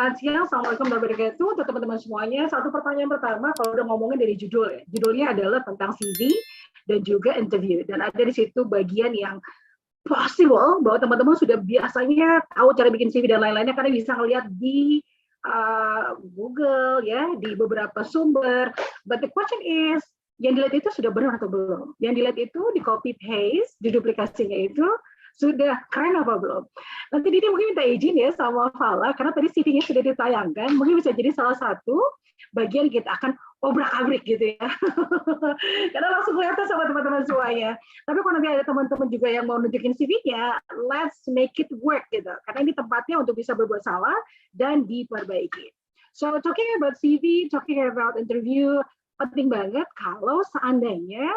Selamat siang, Assalamualaikum warahmatullahi wabarakatuh untuk teman-teman semuanya. Satu pertanyaan pertama, kalau udah ngomongin dari judul ya, judulnya adalah tentang CV dan juga interview. Dan ada di situ bagian yang possible bahwa teman-teman sudah biasanya tahu cara bikin CV dan lain-lainnya karena bisa ngeliat di Google ya, di beberapa sumber. But the question is, yang dilihat itu sudah benar atau belum? Yang dilihat itu di copy paste, di duplikasinya itu sudah keren apa belum? Nanti Didi mungkin minta izin ya sama Fala, karena tadi CV-nya sudah ditayangkan, mungkin bisa jadi salah satu bagian kita akan obrak-abrik gitu ya. Karena langsung kelihatan sama teman-teman semuanya. Tapi kalau nanti ada teman-teman juga yang mau nunjukin CV-nya, let's make it work gitu. Karena ini tempatnya untuk bisa berbuat salah dan diperbaiki. So talking about CV, talking about interview, penting banget kalau seandainya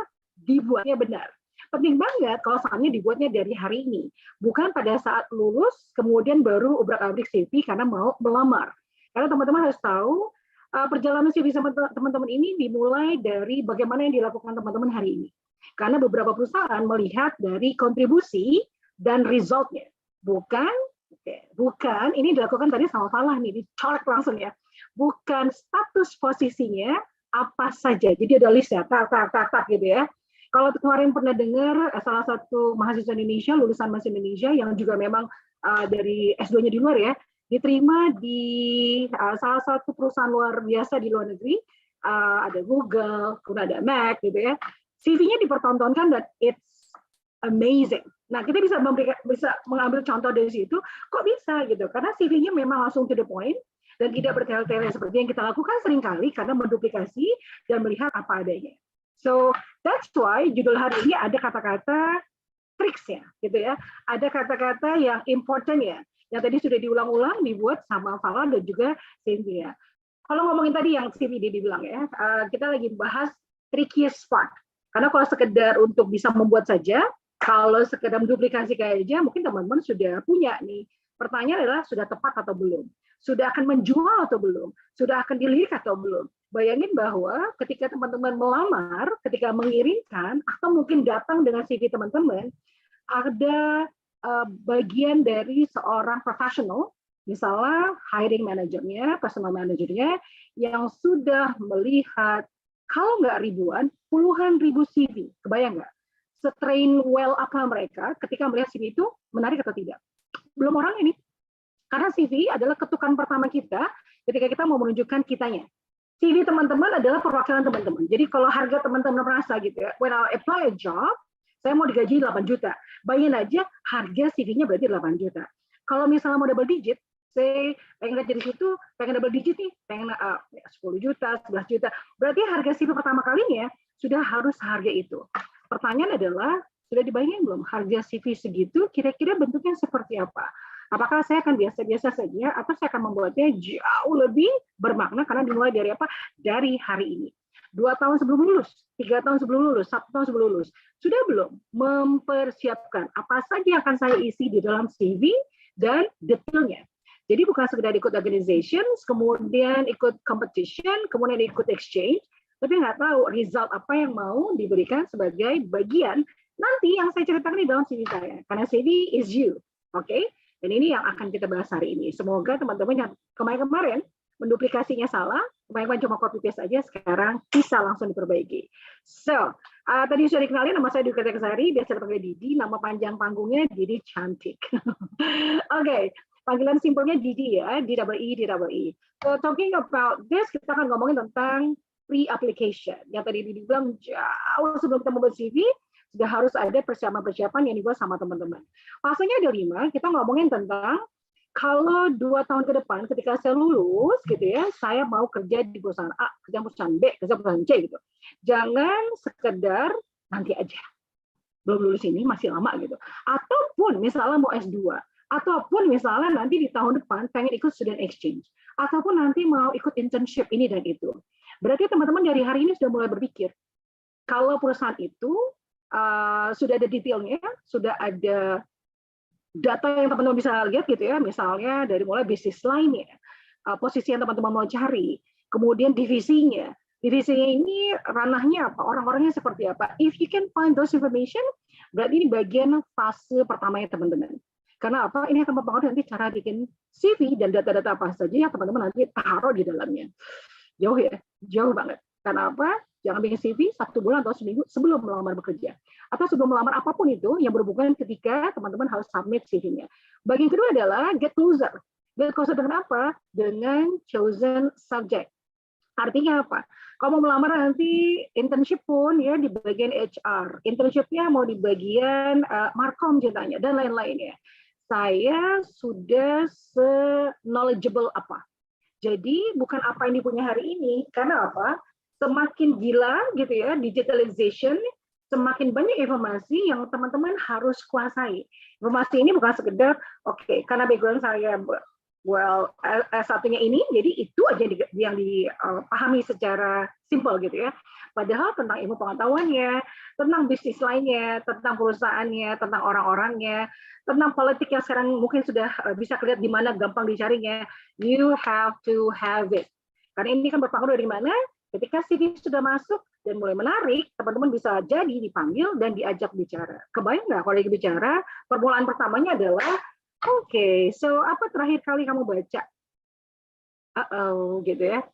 dibuatnya benar. Penting banget kalau seandainya dibuatnya dari hari ini, bukan pada saat lulus kemudian baru obrak-abrik CV karena mau melamar. Karena teman-teman harus tahu perjalanan CV sama teman-teman ini dimulai dari bagaimana yang dilakukan teman-teman hari ini. Karena beberapa perusahaan melihat dari kontribusi dan resultnya, bukan ini dilakukan tadi sama Falah nih, dicolek langsung ya, bukan status posisinya apa saja. Jadi ada list ya, tak gitu ya. Kalau kemarin pernah dengar salah satu mahasiswa Indonesia, lulusan mahasiswa Indonesia yang juga memang dari S2-nya di luar ya, diterima di salah satu perusahaan luar biasa di luar negeri, ada Google, kemudian ada Mac gitu ya. CV-nya dipertontonkan dan it's amazing. Nah, kita bisa mengambil contoh dari situ, kok bisa gitu? Karena CV-nya memang langsung to the point dan tidak bertele-tele seperti yang kita lakukan seringkali karena menduplikasi dan melihat apa adanya. So that's why judul hari ini ada kata-kata tricksnya, gitu ya. Ada kata-kata yang important ya, yang tadi sudah diulang-ulang dibuat sama Fala dan juga Cynthia. Kalau ngomongin tadi yang CV dibilang ya, kita lagi bahas trickiest part. Karena kalau sekedar untuk bisa membuat saja, kalau sekedar menduplikasi kayak aja, mungkin teman-teman sudah punya nih. Pertanyaan adalah sudah tepat atau belum? Sudah akan menjual atau belum? Sudah akan dilirik atau belum? Bayangin bahwa ketika teman-teman melamar, ketika mengirimkan, atau mungkin datang dengan CV teman-teman, ada bagian dari seorang profesional, misalnya hiring manajernya, personal manajernya, yang sudah melihat, kalau nggak ribuan, puluhan ribu CV. Kebayang nggak? Setrain well apa mereka ketika melihat CV itu menarik atau tidak? Belum orang ini. Karena CV adalah ketukan pertama kita ketika kita mau menunjukkan kitanya. CV teman-teman adalah perwakilan teman-teman. Jadi kalau harga teman-teman merasa gitu ya, when I apply a job, saya mau digaji 8 juta. Bayangin aja harga CV-nya berarti 8 juta. Kalau misalnya mau double digit, saya pengen lihat dari situ, pengen double digit nih, pengen 10 juta, 11 juta. Berarti harga CV pertama kalinya sudah harus harga itu. Pertanyaan adalah, sudah dibayangin belum harga CV segitu kira-kira bentuknya seperti apa? Apakah saya akan biasa-biasa saja atau saya akan membuatnya jauh lebih bermakna karena dimulai dari apa? Dari hari ini. 2 tahun sebelum lulus, 3 tahun sebelum lulus, 1 tahun sebelum lulus. Sudah belum mempersiapkan apa saja yang akan saya isi di dalam CV dan detailnya. Jadi bukan sekedar ikut organization, kemudian ikut competition, kemudian ikut exchange, tapi nggak tahu result apa yang mau diberikan sebagai bagian nanti yang saya ceritakan di dalam CV saya. Karena CV is you, oke? Dan ini yang akan kita bahas hari ini. Semoga teman-teman yang kemarin-kemarin menduplikasinya salah, kemarin cuma copy paste aja, sekarang bisa langsung diperbaiki. So, tadi sudah dikenalin, nama saya Dwi Kesari, biasa dipanggil Didi, nama panjang panggungnya Didi Cantik. Oke, panggilan simpelnya Didi ya, D-double-E. So, talking about this, kita akan ngomongin tentang pre-application. Yang tadi Didi bilang jauh sebelum kita membuat CV, sudah harus ada persiapan-persiapan yang dibuat sama teman-teman. Fasenya ada 5, kita ngomongin tentang kalau 2 tahun ke depan ketika saya lulus gitu ya, saya mau kerja di perusahaan A, kerja perusahaan B, kerja perusahaan C gitu. Jangan sekedar nanti aja. Belum lulus ini masih lama gitu. Ataupun misalnya mau S2, ataupun misalnya nanti di tahun depan pengen ikut student exchange, ataupun nanti mau ikut internship ini dan itu. Berarti teman-teman dari hari ini sudah mulai berpikir, kalau perusahaan itu sudah ada detailnya, sudah ada data yang teman-teman bisa lihat gitu ya, misalnya dari mulai bisnis line-nya, posisi yang teman-teman mau cari, kemudian divisinya ini ranahnya apa, orang-orangnya seperti apa. If you can find those information, berarti ini bagian fase pertamanya teman-teman. Karena apa? Ini akan mempengaruhi nanti cara bikin CV dan data-data apa saja yang teman-teman nanti taruh di dalamnya. Jauh ya, jauh banget. Karena apa? Jangan bikin CV 1 bulan atau seminggu sebelum melamar bekerja. Atau sebelum melamar apapun itu yang berhubungan ketika teman-teman harus submit CV-nya. Bagian kedua adalah get closer. Get closer dengan apa? Dengan chosen subject. Artinya apa? Kalau mau melamar nanti internship pun ya di bagian HR, internshipnya mau di bagian markom ceritanya dan lain-lainnya. Saya sudah se-knowledgeable apa. Jadi bukan apa yang dipunya hari ini, karena apa? Semakin gila gitu ya digitalization, semakin banyak informasi yang teman-teman harus kuasai. Informasi ini bukan sekedar oke, karena background saya S1-nya ini, jadi itu aja yang dipahami secara simpel gitu ya. Padahal tentang ilmu pengetahuannya, tentang bisnis lainnya, tentang perusahaannya, tentang orang-orangnya, tentang politik yang sekarang mungkin sudah bisa kelihatan di mana gampang dicarinya, you have to have it. Karena ini kan berpengaruh dari mana? Ketika CV sudah masuk dan mulai menarik, teman-teman bisa jadi dipanggil dan diajak bicara. Kebayang nggak kalau lagi bicara, permulaan pertamanya adalah Oke, so apa terakhir kali kamu baca? Gitu ya.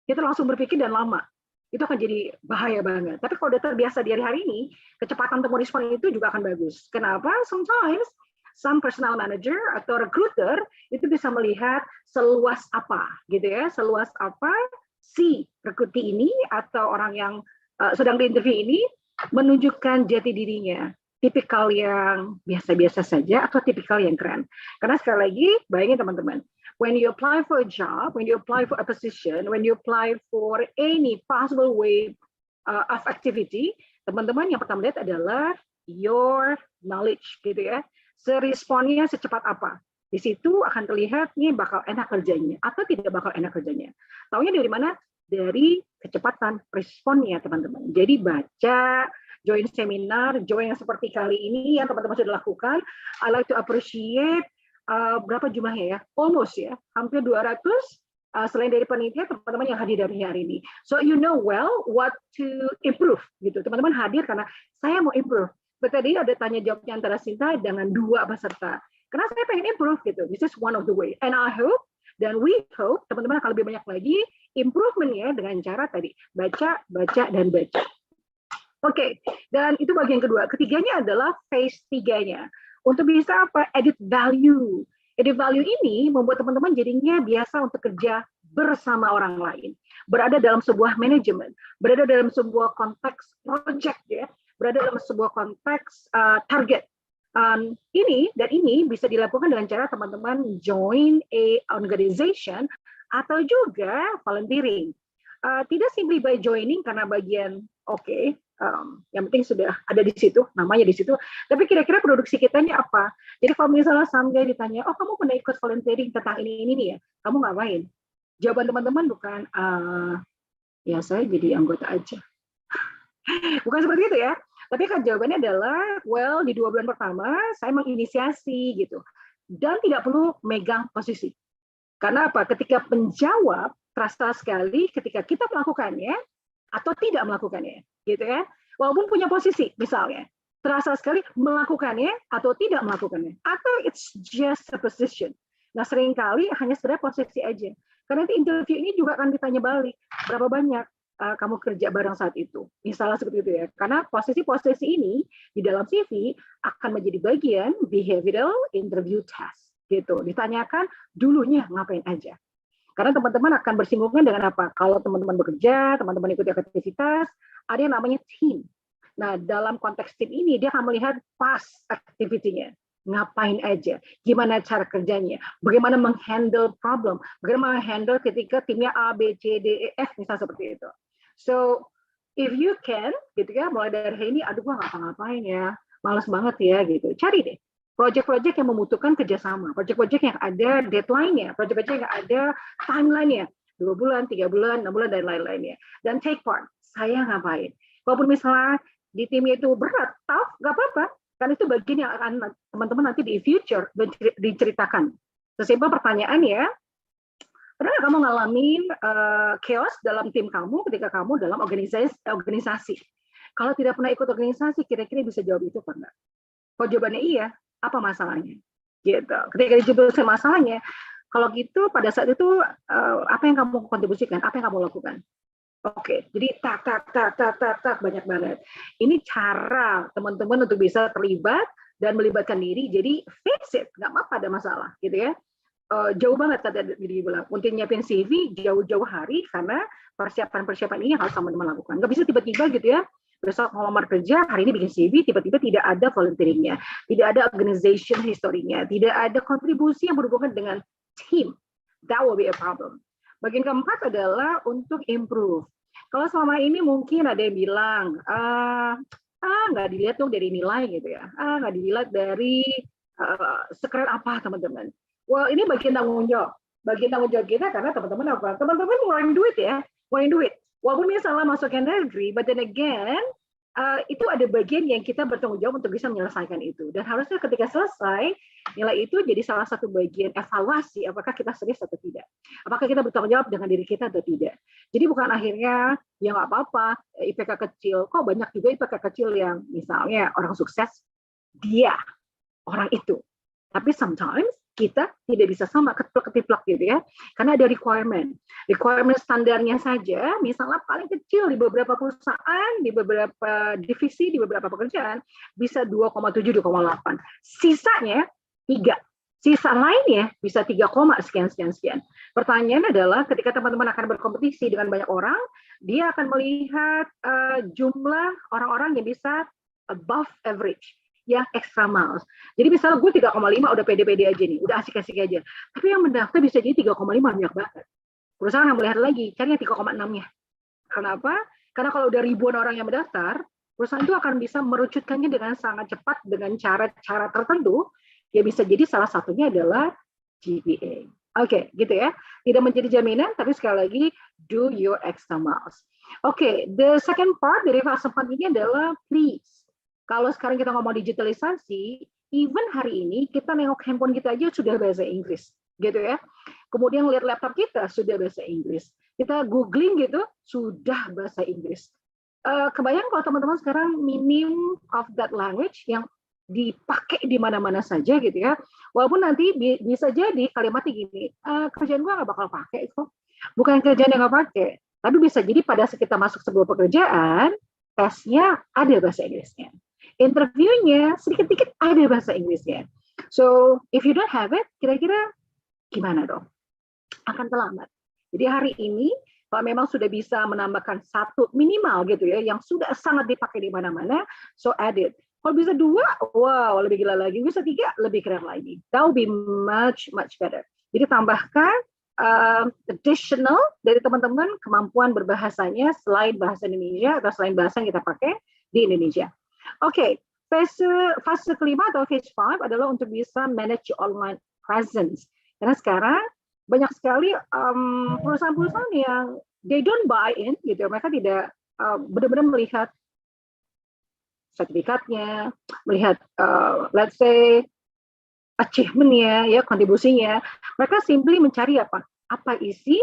Kita langsung berpikir dan lama. Itu akan jadi bahaya banget. Tapi kalau udah terbiasa di hari ini, kecepatan untuk merespon itu juga akan bagus. Kenapa? Sometimes some personal manager atau recruiter itu bisa melihat seluas apa, gitu ya, seluas apa si recruitee ini atau orang yang sedang diinterview ini menunjukkan jati dirinya. Tipikal yang biasa-biasa saja atau tipikal yang keren. Karena sekali lagi, bayangin teman-teman, when you apply for a job, when you apply for a position, when you apply for any possible way of activity, teman-teman yang pertama lihat adalah your knowledge, gitu ya. Seresponnya secepat apa. Di situ akan terlihat nih bakal enak kerjanya atau tidak bakal enak kerjanya. Taunya dari mana? Dari kecepatan responnya, teman-teman. Jadi baca, join seminar, join yang seperti kali ini yang teman-teman sudah lakukan. I like to appreciate berapa jumlahnya ya? Almost ya, hampir 200 selain dari panitia teman-teman yang hadir dari hari ini. So you know well what to improve gitu. Teman-teman hadir karena saya mau improve. Tadi ada tanya jawabnya antara Sinta dengan 2 peserta. Karena saya pengen improve gitu. This is one of the way. And I hope dan we hope teman-teman akan lebih banyak lagi improvementnya dengan cara tadi baca, baca, dan baca. Oke, dan itu bagian kedua. Ketiganya adalah phase 3-nya. Untuk bisa apa? Edit value. Edit value ini membuat teman-teman jadinya biasa untuk kerja bersama orang lain. Berada dalam sebuah manajemen, berada dalam sebuah konteks project ya, berada dalam sebuah konteks target. Ini bisa dilakukan dengan cara teman-teman join a organization atau juga volunteering. Tidak simply by joining karena bagian yang penting sudah ada di situ, namanya di situ. Tapi kira-kira produksi kitanya apa? Jadi kalau misalnya someday ditanya, oh kamu pernah ikut volunteering tentang ini nih ya, kamu ngapain? Jawaban teman-teman bukan, ya saya jadi anggota aja. Bukan seperti itu ya. Tapi kan jawabannya adalah, well di 2 bulan pertama saya menginisiasi gitu. Dan tidak perlu megang posisi. Karena apa? Ketika menjawab, terasa sekali ketika kita melakukannya, atau tidak melakukannya, gitu ya. Walaupun punya posisi, misalnya, terasa sekali melakukannya atau tidak melakukannya, atau it's just a position. Nah, seringkali hanya sekedar posisi aja. Karena nanti interview ini juga akan ditanya balik, berapa banyak kamu kerja bareng saat itu, misalnya seperti itu ya. Karena posisi-posisi ini di dalam CV akan menjadi bagian behavioral interview test, gitu. Ditanyakan dulunya ngapain aja. Karena teman-teman akan bersinggungan dengan apa? Kalau teman-teman bekerja, teman-teman ikuti aktivitas, ada yang namanya tim. Nah, dalam konteks tim ini, dia akan melihat past activity-nya. Ngapain aja, gimana cara kerjanya, bagaimana menghandle problem, bagaimana menghandle ketika timnya A, B, C, D, E, F, misalnya seperti itu. So, if you can, gitu ya, mulai dari hari ini, aduh, gua nggak ngapa-ngapain ya, males banget ya, gitu. Cari deh. Proyek-proyek yang membutuhkan kerjasama, proyek-proyek yang ada deadline-nya, proyek-proyek yang ada timeline-nya, 2 bulan, 3 bulan, 6 bulan, dan lain-lainnya. Dan take part, saya ngapain. Walaupun misalnya di timnya itu berat, tough, nggak apa-apa, karena itu bagian yang akan teman-teman nanti di future diceritakan. Sesimpel pertanyaan ya, pernah nggak kamu ngalamin chaos dalam tim kamu ketika kamu dalam organisasi? Kalau tidak pernah ikut organisasi, kira-kira bisa jawab itu apa enggak? Kalau jawabannya iya, apa masalahnya? gitu. Ketika dijelasin masalahnya, kalau gitu pada saat itu apa yang kamu kontribusikan, apa yang kamu lakukan? Oke, jadi tak banyak banget. Ini cara teman-teman untuk bisa terlibat dan melibatkan diri. Jadi face it, nggak apa-apa ada masalah, gitu ya. Jauh banget kata diri bilang. Untuk nyiapin CV jauh-jauh hari karena persiapan-persiapan ini harus teman-teman lakukan. Nggak bisa tiba-tiba gitu ya. Besok ngelamar kerja, hari ini bikin CV, tiba-tiba tidak ada volunteeringnya, tidak ada organization historinya, tidak ada kontribusi yang berhubungan dengan team. That will be a problem. Bagian keempat adalah untuk improve. Kalau selama ini mungkin ada yang bilang, nggak dilihat dong dari nilai gitu ya, nggak dilihat dari sekeren apa teman-teman. Well, ini bagian tanggung jawab. Bagian tanggung jawab kita karena teman-teman apa? Teman-teman ngeluarin duit ya, ngeluarin duit. Walaupun misalnya masuk ke negeri, but then again, itu ada bagian yang kita bertanggung jawab untuk bisa menyelesaikan itu. Dan harusnya ketika selesai, nilai itu jadi salah satu bagian evaluasi apakah kita serius atau tidak. Apakah kita bertanggung jawab dengan diri kita atau tidak. Jadi bukan akhirnya, ya nggak apa-apa, IPK kecil. Kok banyak juga IPK kecil yang misalnya orang sukses, dia, orang itu. Tapi sometimes kita tidak bisa sama ketiplak gitu ya, karena ada requirement standarnya saja, misalnya paling kecil di beberapa perusahaan, di beberapa divisi, di beberapa pekerjaan bisa 2,7, 2,8, sisanya 3, sisa lainnya bisa 3, sekian. Pertanyaan adalah ketika teman-teman akan berkompetisi dengan banyak orang, dia akan melihat jumlah orang-orang yang bisa above average, yang extra miles. Jadi misalnya gue 3,5 udah pede-pede aja nih, udah asik-asik aja. Tapi yang mendaftar bisa jadi 3,5 banyak banget. Perusahaan yang melihat lagi, cari yang 3,6-nya. Kenapa? Karena kalau udah ribuan orang yang mendaftar, perusahaan itu akan bisa merucutkannya dengan sangat cepat dengan cara tertentu. Ya bisa jadi salah satunya adalah GPA. Oke, gitu ya. Tidak menjadi jaminan, tapi sekali lagi, do your extra miles. Oke, the second part dari fase 4 ini adalah please. Kalau sekarang kita ngomong digitalisasi, even hari ini kita nengok handphone kita aja sudah bahasa Inggris, gitu ya. Kemudian lihat laptop kita sudah bahasa Inggris. Kita googling gitu sudah bahasa Inggris. Kebayang kalau teman-teman sekarang minim of that language yang dipakai di mana-mana saja gitu ya. Walaupun nanti bisa jadi kalimatnya gini, kerjaan gua nggak bakal pakai kok. Bukan kerjaan yang nggak pakai, tapi bisa jadi pada saat kita masuk sebuah pekerjaan, tesnya ada bahasa Inggrisnya. Interviewnya sedikit-sedikit ada bahasa Inggrisnya. So, if you don't have it, kira-kira gimana dong? Akan terlambat. Jadi hari ini, kalau memang sudah bisa menambahkan 1 minimal gitu ya, yang sudah sangat dipakai di mana-mana, so add it. Kalau bisa 2, wow, lebih gila lagi. Bisa 3, lebih keren lagi. That will be much better. Jadi tambahkan additional dari teman-teman kemampuan berbahasanya selain bahasa Indonesia atau selain bahasa yang kita pakai di Indonesia. Oke, fase kelima atau phase 5 adalah untuk bisa manage your online presence. Karena sekarang banyak sekali perusahaan-perusahaan yang they don't buy in, gitu. Mereka tidak benar-benar melihat sertifikatnya, melihat let's say achievement-nya, ya kontribusinya. Mereka simply mencari apa? Apa isi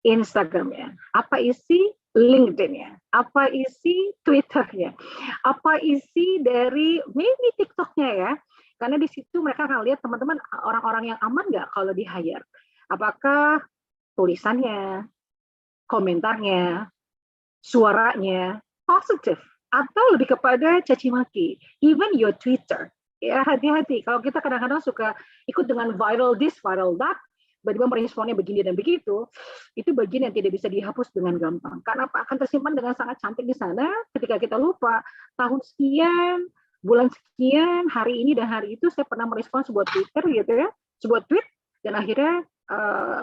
Instagram-nya, apa isi LinkedIn-nya, apa isi Twitter-nya, apa isi dari maybe TikTok-nya ya. Karena di situ mereka akan lihat teman-teman orang-orang yang aman nggak kalau di hire. Apakah tulisannya, komentarnya, suaranya positif atau lebih kepada caci maki. Even your Twitter. Ya hati-hati. Kalau kita kadang-kadang suka ikut dengan viral this, viral that, tiba-tiba meresponnya begini dan begitu, itu bagian yang tidak bisa dihapus dengan gampang. Karena apa? Akan tersimpan dengan sangat cantik di sana ketika kita lupa tahun sekian, bulan sekian, hari ini dan hari itu saya pernah merespon sebuah Twitter gitu ya, sebuah tweet, dan akhirnya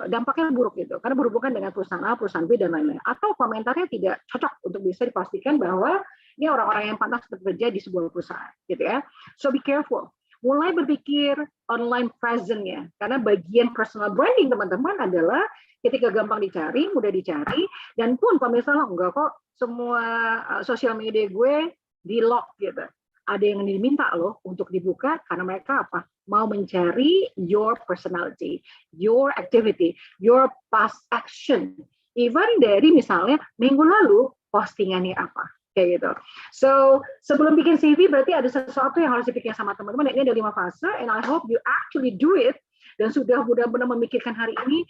dampaknya buruk gitu, karena berhubungan dengan perusahaan A, perusahaan B, dan lain-lain. Atau komentarnya tidak cocok untuk bisa dipastikan bahwa ini orang-orang yang pantas bekerja di sebuah perusahaan gitu ya. So be careful. Mulai berpikir online presence-nya, karena bagian personal branding teman-teman adalah ketika gampang dicari, mudah dicari, dan pun kalau misalnya enggak kok semua sosial media gue di-lock gitu. Ada yang diminta loh untuk dibuka karena mereka apa? Mau mencari your personality, your activity, your past action. Even dari misalnya minggu lalu postingannya apa. kayak gitu. So sebelum bikin CV berarti ada sesuatu yang harus dipikirkan sama teman-teman. Ini ada 5 fase, and I hope you actually do it. Dan sudah benar-benar memikirkan hari ini.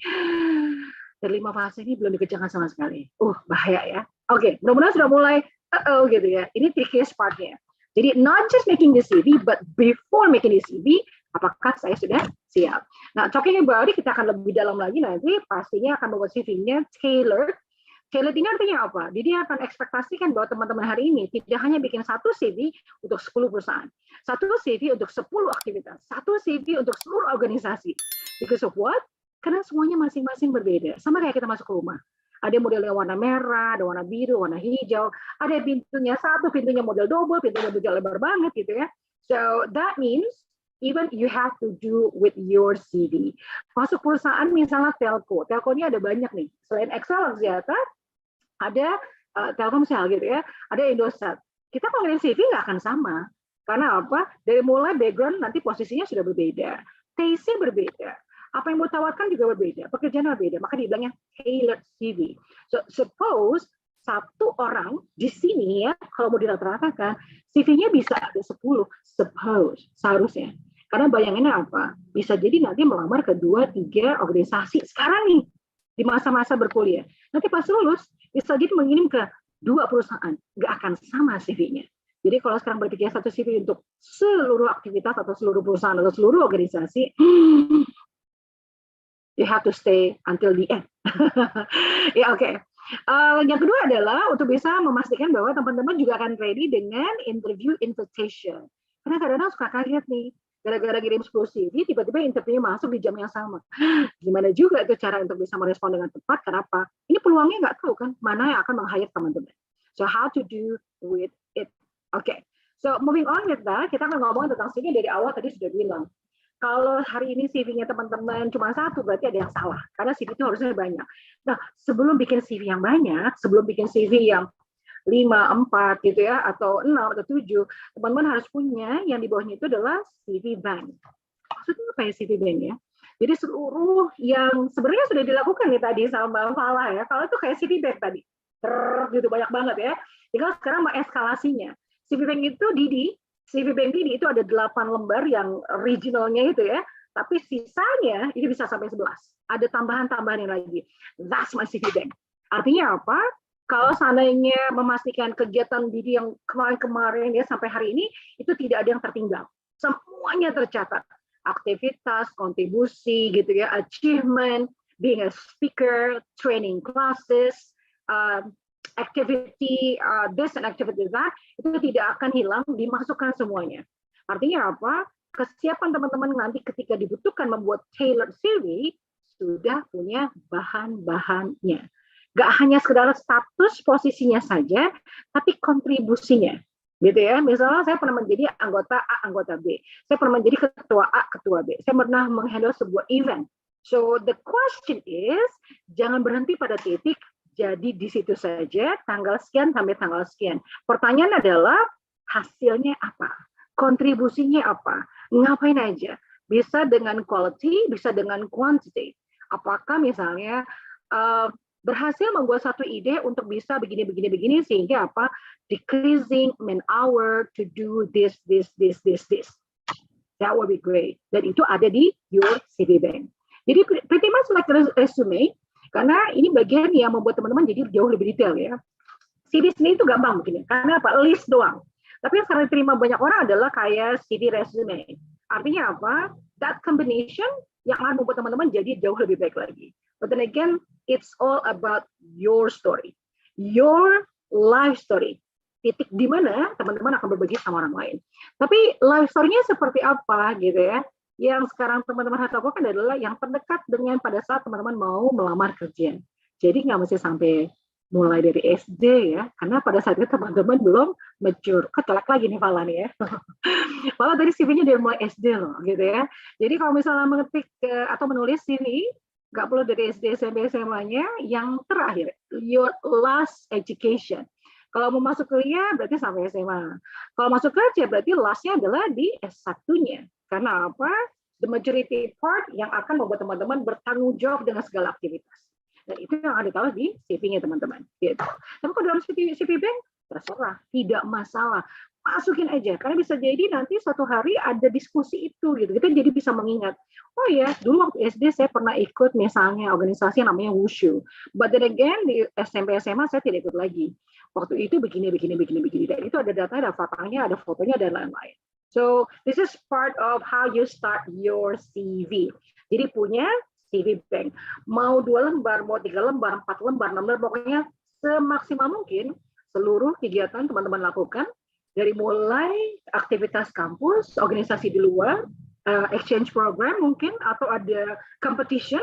Dari 5 fase ini belum dikerjakan sama sekali. Bahaya ya. Oke, mudah-mudahan sudah mulai gitu ya. Ini trickiest partnya. Jadi not just making the CV, but before making the CV, apakah saya sudah siap? Nah, talking about it, kita akan lebih dalam lagi nanti. Pastinya akan membuat CV-nya tailored. Tailored ini artinya apa? Jadi dia akan ekspektasikan bahwa teman-teman hari ini tidak hanya bikin satu CV untuk 10 perusahaan, satu CV untuk 10 aktivitas, satu CV untuk seluruh organisasi. Because of what? Karena semuanya masing-masing berbeda. Sama kayak kita masuk ke rumah. Ada modelnya warna merah, ada warna biru, warna hijau, ada pintunya satu, pintunya model double, pintunya model lebar banget gitu ya. So that means even you have to do with your CV. Masuk perusahaan misalnya telco. Telco ini ada banyak nih. Selain Excel, Axiata, ada Telkomsel gitu ya, ada Indosat. Kita kalau ngirim CV nggak akan sama. Karena apa? Dari mulai background nanti posisinya sudah berbeda. Taste berbeda. Apa yang mau tawarkan juga berbeda. Pekerjaan berbeda. Maka dibilangnya tailored CV. So suppose satu orang di sini ya, kalau mau dirata-ratakan, CV-nya bisa ada 10. Suppose, seharusnya. Karena bayangannya apa? Bisa jadi nanti melamar ke 2-3 organisasi. Sekarang nih, di masa-masa berkuliah. Nanti pas lulus, bisa jadi mengirim ke 2 perusahaan. Nggak akan sama CV-nya. Jadi kalau sekarang berpikir satu CV untuk seluruh aktivitas atau seluruh perusahaan atau seluruh organisasi, you have to stay until the end. Ya, oke. Yang kedua adalah untuk bisa memastikan bahwa teman-teman juga akan ready dengan interview invitation. Karena kadang-kadang suka kaget nih, gara-gara kirim 10 CV, tiba-tiba interview masuk di jam yang sama. Gimana juga itu cara untuk bisa merespon dengan tepat, kenapa? Ini peluangnya nggak tahu kan, mana yang akan meng-hire teman-teman. So how to do with it. Oke. So moving on with that, kita akan ngomong tentang CV dari awal tadi sudah bilang. Kalau hari ini CV-nya teman-teman cuma satu, berarti ada yang salah. Karena CV itu harusnya banyak. Nah, sebelum bikin CV yang banyak, sebelum bikin CV yang 5, 4 gitu ya, atau 6, atau 7, teman-teman harus punya yang di bawahnya itu adalah CV bank. Maksudnya apa ya CV bank ya? Jadi seluruh yang sebenarnya sudah dilakukan nih tadi sama Mbak Fala ya, kalau itu kayak CV bank tadi. Gitu banyak banget ya. Tinggal sekarang mengeskalasinya. CV bank itu CV bank Didi itu ada 8 lembar yang originalnya itu ya, tapi sisanya ini bisa sampai 11. Ada tambahan-tambahan yang lagi. That's my CV bank. Artinya apa? Kalau seandainya memastikan kegiatan Didi yang kemarin-kemarin ya sampai hari ini, itu tidak ada yang tertinggal. Semuanya tercatat. Aktivitas, kontribusi gitu ya, achievement, being a speaker, training classes, activity this and activity that, itu tidak akan hilang, dimasukkan semuanya. Artinya apa? Kesiapan teman-teman nanti ketika dibutuhkan membuat tailored CV sudah punya bahan-bahannya. Gak hanya sekedar status posisinya saja, tapi kontribusinya. Gitu ya. Misalnya saya pernah menjadi anggota A, anggota B. Saya pernah menjadi ketua A, ketua B. Saya pernah menghandle sebuah event. So the question is, jangan berhenti pada titik jadi di situ saja, tanggal sekian sampai tanggal sekian. Pertanyaan adalah, hasilnya apa? Kontribusinya apa? Ngapain aja? Bisa dengan quality, bisa dengan quantity. Apakah misalnya berhasil membuat satu ide untuk bisa begini, sehingga apa? Decreasing man hour to do this. That would be great. Dan itu ada di your CV bank. Jadi pretty much like resume, karena ini bagian yang membuat teman-teman jadi jauh lebih detail ya. CV sendiri itu gampang begini, karena apa? List doang. Tapi yang sekarang diterima banyak orang adalah kayak CV resume. Artinya apa? That combination yang akan membuat teman-teman jadi jauh lebih baik lagi. But then again, it's all about your story. Your life story. Titik di mana teman-teman akan berbagi sama orang lain. Tapi life story-nya seperti apa gitu ya? Yang sekarang teman-teman harus lakukan adalah yang terdekat dengan pada saat teman-teman mau melamar kerja. Jadi nggak mesti sampai mulai dari SD ya, karena pada saat itu teman-teman belum mature. Ketelak lagi nih Fala nih ya. Fala tadi CV-nya dari mulai SD loh, gitu ya. Jadi kalau misalnya mengetik atau menulis CV, nggak perlu dari SD, SMP, SMA-nya. Yang terakhir, your last education. Kalau mau masuk kuliah berarti sampai SMA. Kalau masuk kerja berarti last-nya adalah di S1-nya. Karena apa? The majority part yang akan membuat teman-teman bertanggung jawab dengan segala aktivitas. Dan itu yang akan ditaruh di CV-nya teman-teman. Gitu. Tapi kalau dalam CV bank, terserah, tidak masalah. Masukin aja, karena bisa jadi nanti suatu hari ada diskusi itu gitu. Kita jadi bisa mengingat, oh ya, dulu waktu SD saya pernah ikut misalnya organisasi yang namanya Wushu. But then again di SMP SMA saya tidak ikut lagi. Waktu itu begini. Dan itu ada data, ada faktanya, ada fotonya dan lain-lain. So this is part of how you start your CV. Jadi punya CV bank. Mau 2 lembar, mau 3 lembar, 4 lembar, 6 lembar, pokoknya semaksimal mungkin seluruh kegiatan teman-teman lakukan dari mulai aktivitas kampus, organisasi di luar, exchange program mungkin, atau ada competition,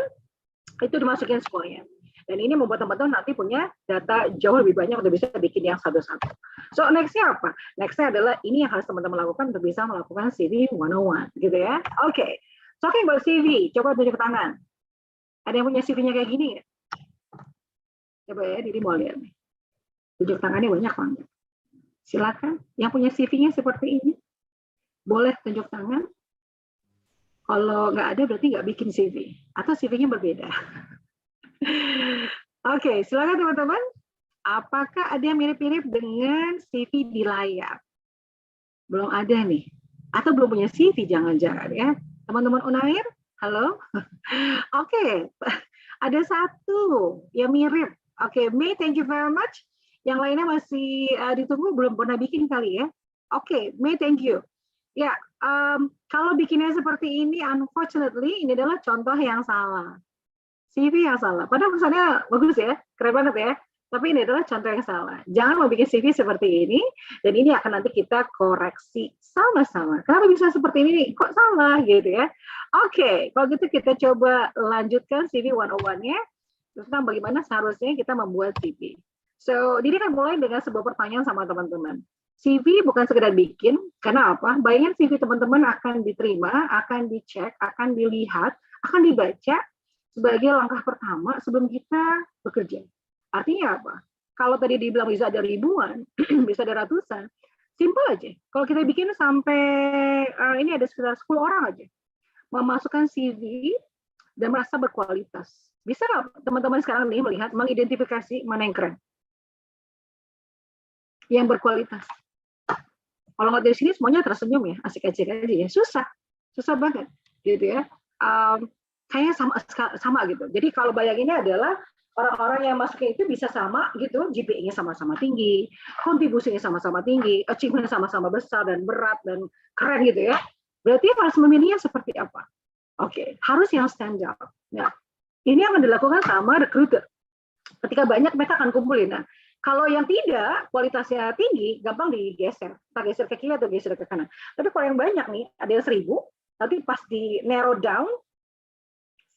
itu dimasukin semuanya. Dan ini membuat teman-teman nanti punya data jauh lebih banyak untuk bisa bikin yang satu-satu. So nextnya apa? Nextnya adalah ini yang harus teman-teman lakukan untuk bisa melakukan CV 101, gitu ya. Oke, talking about CV, coba tunjuk tangan. Ada yang punya CV-nya kayak gini nggak? Coba ya, Didi mau lihat nih. Tunjuk tangannya banyak banget. Silakan, yang punya CV-nya seperti ini, boleh tunjuk tangan. Kalau nggak ada berarti nggak bikin CV, atau CV-nya berbeda. Oke, silakan teman-teman. Apakah ada yang mirip-mirip dengan CV di layar? Belum ada nih, atau belum punya CV jangan-jangan ya. Teman-teman Unair, halo? Oke, ada satu yang mirip. Oke, May, thank you very much. Yang lainnya masih ditunggu, belum pernah bikin kali ya. Oke, May, thank you. Ya, kalau bikinnya seperti ini, unfortunately, ini adalah contoh yang salah. CV yang salah. Padahal pesannya bagus ya, keren banget ya. Tapi ini adalah contoh yang salah. Jangan mau bikin CV seperti ini, dan ini akan nanti kita koreksi sama-sama. Kenapa bisa seperti ini? Kok salah gitu ya? Oke, kalau gitu kita coba lanjutkan CV 101-nya, tentang bagaimana seharusnya kita membuat CV. So, Didi akan mulai dengan sebuah pertanyaan sama teman-teman. CV bukan sekedar bikin, karena apa? Bayangin CV teman-teman akan diterima, akan dicek, akan dilihat, akan dibaca sebagai langkah pertama sebelum kita bekerja. Artinya apa? Kalau tadi dibilang bisa ada ribuan, bisa ada ratusan, simple aja. Kalau kita bikin sampai, ini ada sekitar 10 orang aja, memasukkan CV dan merasa berkualitas. Bisa nggak teman-teman sekarang nih melihat, mengidentifikasi mana yang keren? Yang berkualitas. Kalau nggak dari sini semuanya tersenyum ya, asik-asik aja ya. Susah banget gitu ya. Kayaknya sama gitu. Jadi kalau bayanginnya adalah orang-orang yang masuknya itu bisa sama gitu, GPA-nya sama-sama tinggi, kontribusinya sama-sama tinggi, achievement sama-sama besar dan berat dan keren gitu ya. Berarti harus memilihnya seperti apa? Oke, harus yang stand out. Nah, ini akan dilakukan sama recruiter. Ketika banyak mereka akan kumpulin. Nah, kalau yang tidak, kualitasnya tinggi, gampang digeser. Entah geser ke kiri atau geser ke kanan. Tapi kalau yang banyak nih, ada yang 1000, tapi pas di narrow down,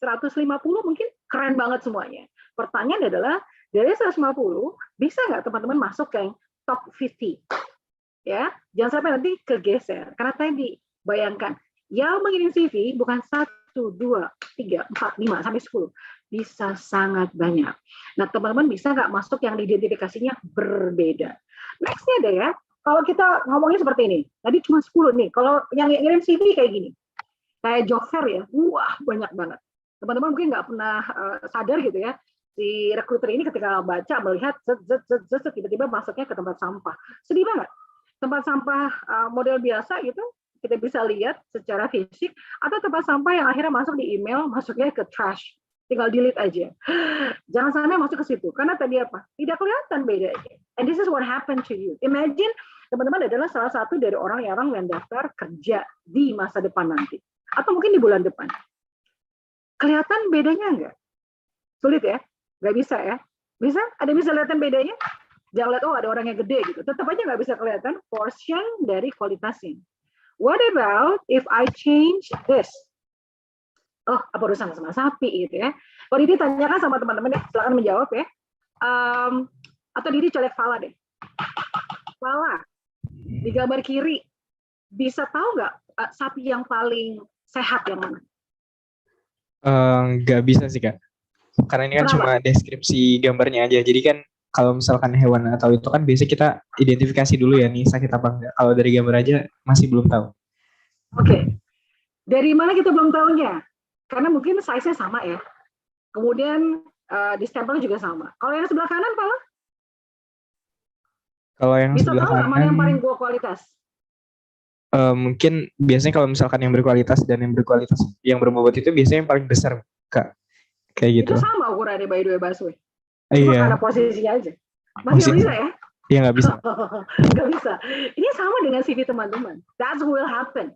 150 mungkin keren banget semuanya. Pertanyaan adalah, dari 150, bisa nggak teman-teman masuk ke yang top 50? Ya, jangan sampai nanti kegeser. Karena tadi, bayangkan, yang mengirim CV bukan 1, 2, 3, 4, 5, sampai 10. Bisa sangat banyak. Nah, teman-teman bisa nggak masuk yang identifikasinya berbeda. Nextnya ada ya, kalau kita ngomongnya seperti ini, tadi cuma 10 nih, kalau yang ngirim CV kayak gini, kayak job fair ya, wah banyak banget. Teman-teman mungkin nggak pernah sadar gitu ya, si recruiter ini ketika baca, melihat, tiba-tiba masuknya ke tempat sampah. Sedih banget. Tempat sampah model biasa gitu, kita bisa lihat secara fisik, atau tempat sampah yang akhirnya masuk di email, masuknya ke trash. Tinggal delete aja. Jangan sampai masuk ke situ. Karena tadi apa? Tidak kelihatan bedanya. And this is what happened to you. Imagine teman-teman adalah salah satu dari orang yang daftar kerja di masa depan nanti. Atau mungkin di bulan depan. Kelihatan bedanya nggak? Sulit ya? Nggak bisa ya? Bisa? Ada bisa kelihatan bedanya? Jangan lihat, oh ada orang yang gede gitu. Tetap aja nggak bisa kelihatan portion dari kualitasnya. What about if I change this? Oh, apa urusan sama sapi gitu ya. Kalau Didi tanyakan sama teman-teman ya, silakan menjawab ya. Atau Didi colek Fala deh. Fala, di gambar kiri, bisa tahu nggak sapi yang paling sehat yang mana? Nggak bisa sih Kak. Karena ini kan cuma deskripsi gambarnya aja. Jadi kan kalau misalkan hewan atau itu kan biasanya kita identifikasi dulu ya nih sakit apa enggak. Kalau dari gambar aja masih belum tahu. Oke. Dari mana kita belum tahunya? Karena mungkin size-nya sama ya. Kemudian di stempelnya juga sama. Kalau yang sebelah kanan, Pak? Kalau yang Bisa sebelah tahu nggak mana yang paling kanan, berkualitas? mungkin biasanya kalau misalkan yang berkualitas dan yang berkualitas yang berbobot itu biasanya yang paling besar, Kak. Kayak Itu gitu. sama ukurannya by the way Baswe. Cuma karena Iya, posisinya aja. Masih nggak posisi. bisa ya? Iya nggak bisa. Nggak bisa. Ini sama dengan CV teman-teman. That will happen.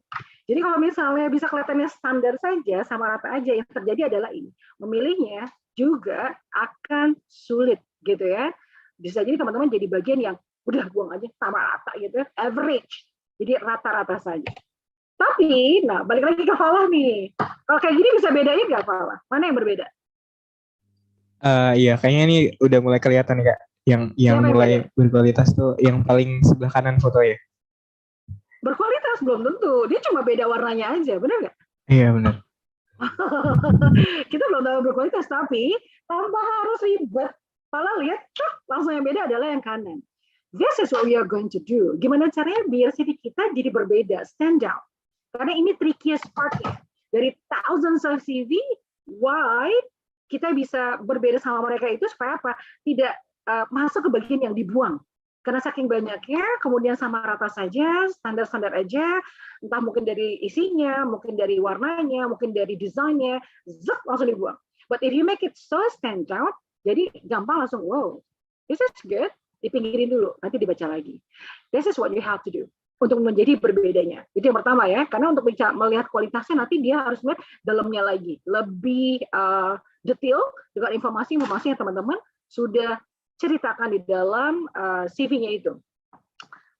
Jadi kalau misalnya bisa kelihatannya standar saja, sama rata aja, yang terjadi adalah ini. Memilihnya juga akan sulit gitu ya. Bisa jadi teman-teman jadi bagian yang udah buang aja sama rata gitu, average. Jadi rata-rata saja. Tapi, nah balik lagi ke Falah nih. Kalau kayak gini bisa bedain nggak Falah? Mana yang berbeda? Iya, kayaknya ini udah mulai kelihatan nih Kak. Yang Siapa yang mulai beda? berkualitas tuh yang paling sebelah kanan foto ya. Berkualitas belum tentu. Dia cuma beda warnanya aja, benar nggak? Iya benar. Kita belum tahu berkualitas, tapi tanpa harus ribet. Kalau lihat, langsung yang beda adalah yang kanan. This is what we are going to do. Gimana caranya biar CV kita jadi berbeda, stand out. Karena ini trickiest part-nya. Dari thousands of CV, why kita bisa berbeda sama mereka itu supaya apa? Tidak masuk ke bagian yang dibuang. Karena saking banyaknya, kemudian sama rata saja, standar-standar aja, entah mungkin dari isinya, mungkin dari warnanya, mungkin dari desainnya, zep, langsung dibuang. But if you make it so stand out, jadi gampang langsung, wow, this is good, dipinggirin dulu, nanti dibaca lagi. This is what you have to do untuk menjadi berbedanya. Itu yang pertama ya, karena untuk melihat kualitasnya nanti dia harus melihat dalamnya lagi, lebih detail dengan informasi-informasi yang teman-teman sudah ceritakan di dalam CV-nya itu.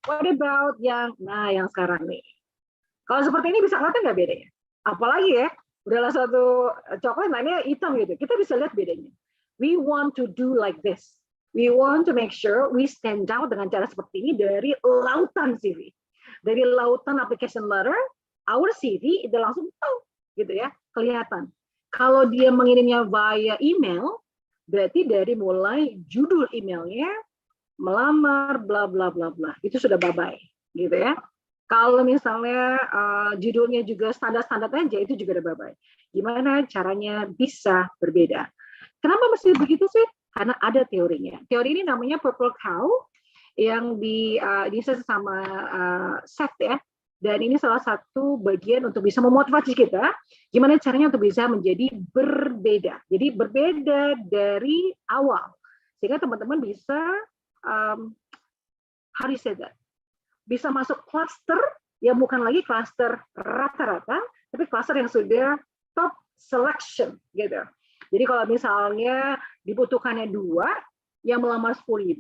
What about yang sekarang nih? Kalau seperti ini bisa kelihatan nggak bedanya? Apalagi ya, udahlah satu coklat, lainnya hitam gitu. Kita bisa lihat bedanya. We want to do like this. We want to make sure we stand out dengan cara seperti ini dari lautan CV. Dari lautan application letter, our CV itu langsung gitu ya, kelihatan. Kalau dia mengirimnya via email, berarti dari mulai judul emailnya, melamar, bla bla bla bla, itu sudah bye-bye, gitu ya. Kalau misalnya judulnya juga standar-standar aja, itu juga udah bye-bye. Gimana caranya bisa berbeda? Kenapa mesti begitu sih? Karena ada teorinya. Teori ini namanya Purple Cow, yang di sama Seth ya. Dan ini salah satu bagian untuk bisa memotivasi kita, gimana caranya untuk bisa menjadi berbeda. Jadi berbeda dari awal. Sehingga teman-teman bisa, how do you say that? Bisa masuk cluster, yang bukan lagi cluster rata-rata, tapi cluster yang sudah top selection. Gitu. Jadi kalau misalnya dibutuhkannya 2, yang melamar 10.000,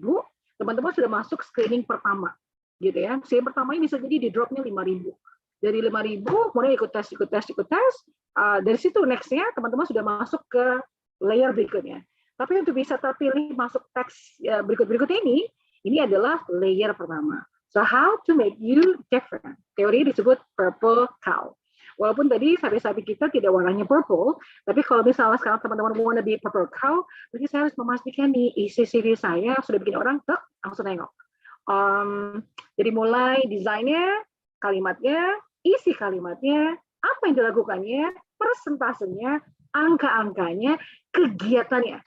teman-teman sudah masuk screening pertama. Gitu ya. Screening pertama ini bisa jadi di dropnya 5.000. Dari 5.000, kemudian ikut tes. Dari situ nextnya teman-teman sudah masuk ke layer berikutnya. Tapi untuk bisa terpilih masuk teks berikut ini adalah layer pertama. So how to make you different? Teori disebut purple cow. Walaupun tadi sapi-sapi kita tidak warnanya purple, tapi kalau misalnya sekarang teman-teman mau be purple cow, berarti saya harus memastikan nih isi CV saya sudah bikin orang langsung nengok. Jadi mulai desainnya, kalimatnya, isi kalimatnya, apa yang dilakukannya, persentasenya, angka-angkanya, kegiatannya.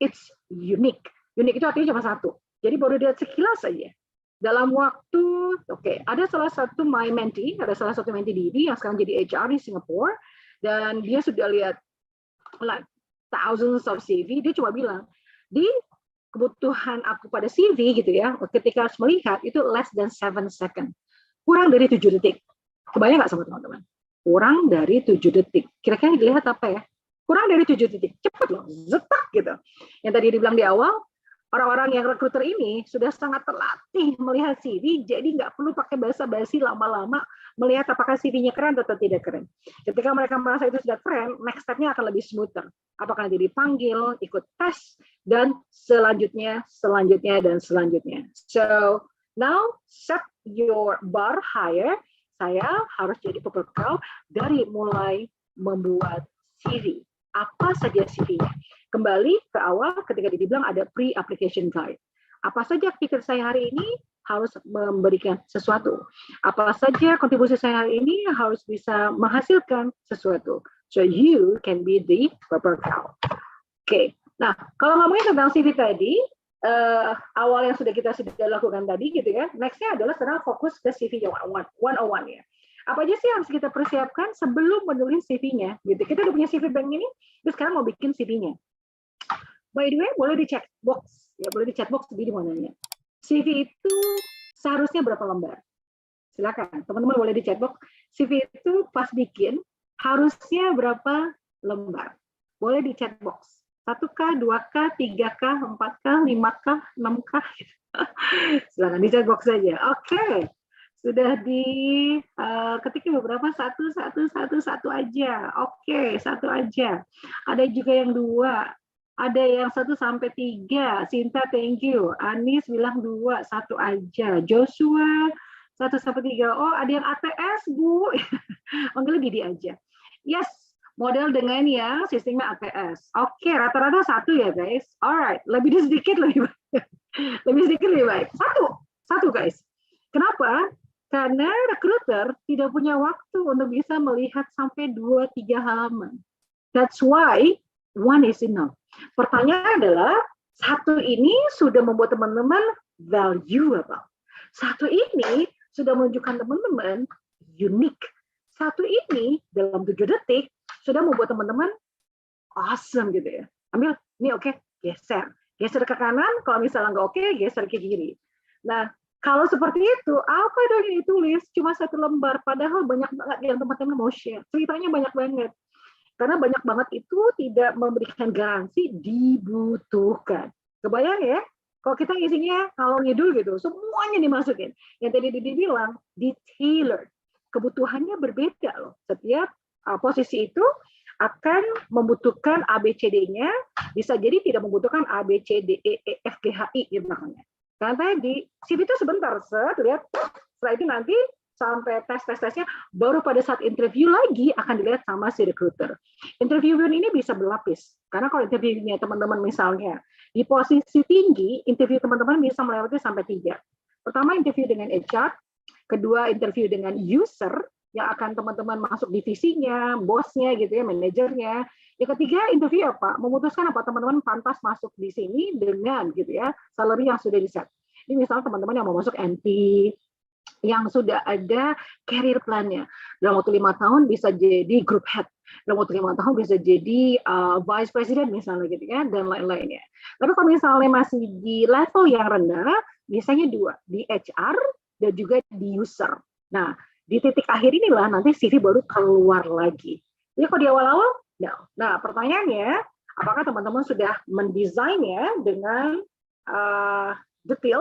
It's unique. Unique itu artinya cuma satu. Jadi baru dilihat sekilas saja. Dalam waktu, ada salah satu mentee Didi yang sekarang jadi HR di Singapura, dan dia sudah lihat like thousands of CV, dia cuma bilang, di kebutuhan aku pada CV gitu ya, ketika harus melihat itu less than 7 second, kurang dari 7 detik. Kebayang nggak sama teman-teman? Kurang dari 7 detik. Kira-kira dilihat apa ya? Kurang dari 7 detik. Cepat loh, zetak gitu. Yang tadi dibilang di awal, orang-orang yang rekruter ini sudah sangat terlatih melihat CV, jadi nggak perlu pakai basa-basi lama-lama melihat apakah CV-nya keren atau tidak keren. Ketika mereka merasa itu sudah keren, next step-nya akan lebih smoother. Apakah nanti dipanggil, ikut tes, dan selanjutnya. So, now set your bar higher. Saya harus jadi pepekal dari mulai membuat CV. Apa saja CV-nya? Kembali ke awal ketika dibilang ada pre-application guide. Apa saja aktivitas saya hari ini harus memberikan sesuatu. Apa saja kontribusi saya hari ini harus bisa menghasilkan sesuatu. So you can be the purple cow. Oke. Nah, kalau ngomongin tentang CV tadi, awal yang sudah lakukan tadi gitu ya. Nextnya adalah sekarang fokus ke CV yang 101 ya. Apa aja sih yang harus kita persiapkan sebelum menulis CV-nya gitu. Kita udah punya CV bank ini, terus sekarang mau bikin CV-nya. By the way, boleh di chat box ya, boleh di chat box di mananya. CV itu seharusnya berapa lembar? Silakan, teman-teman boleh di chat box. CV itu pas bikin harusnya berapa lembar? Boleh di chat box. 1K, 2K, 3K, 4K, 5K, 6K. Silakan di chat box saja. Oke. Sudah ketiknya beberapa, satu aja. Oke, satu aja. Ada juga yang 2. Ada yang 1-3. Sinta, thank you. Anis bilang 2, 1 aja. Joshua 1-3. Oh, ada yang ATS, Bu. Panggil Didi aja. Yes, model dengan yang sistemnya ATS. Oke, rata-rata 1 ya, guys. Alright, lebih sedikit lebih baik. Lebih sedikit lebih baik. 1 guys. Kenapa? Karena recruiter tidak punya waktu untuk bisa melihat sampai 2-3 halaman. That's why 1 is enough. Pertanyaan adalah, 1 ini sudah membuat teman-teman valuable. 1 ini sudah menunjukkan teman-teman unique. 1 ini dalam 7 detik sudah membuat teman-teman awesome gitu ya. Ambil, ini oke, geser. Geser ke kanan, kalau misalnya nggak oke, geser ke kiri. Nah, kalau seperti itu, apa dong yang ditulis? Cuma 1 lembar, padahal banyak banget yang teman-teman mau share. Ceritanya banyak banget. Karena banyak banget itu tidak memberikan garansi dibutuhkan. Kebayang ya? Kalau kita isinya kalau ngidul gitu, semuanya dimasukin. Yang tadi Didi bilang, di-tailored. Kebutuhannya berbeda loh. Setiap posisi itu akan membutuhkan ABCD-nya, bisa jadi tidak membutuhkan ABCDEFGHI gitu namanya. Karena tadi CV itu sebentar, lihat, setelah itu nanti sampai tes-tesnya, baru pada saat interview lagi akan dilihat sama si recruiter. Interviewer ini bisa berlapis, karena kalau interviewnya teman-teman misalnya di posisi tinggi, interview teman-teman bisa melewati sampai 3. Pertama interview dengan HR, kedua interview dengan user, yang akan teman-teman masuk divisinya, bosnya gitu ya, manajernya. Yang ketiga interview apa? Memutuskan apa teman-teman pantas masuk di sini dengan gitu ya, salary yang sudah di-set. Ini misalnya teman-teman yang mau masuk NP, yang sudah ada career plan-nya. Dalam waktu 5 tahun bisa jadi group head. Dalam waktu 5 tahun bisa jadi vice president misalnya gitu ya, dan lain-lainnya. Tapi kalau misalnya masih di level yang rendah, biasanya 2, di HR dan juga di user. Nah, di titik akhir inilah nanti CV baru keluar lagi. Jadi kalau di awal-awal, no. Nah pertanyaannya, apakah teman-teman sudah mendesainnya dengan detail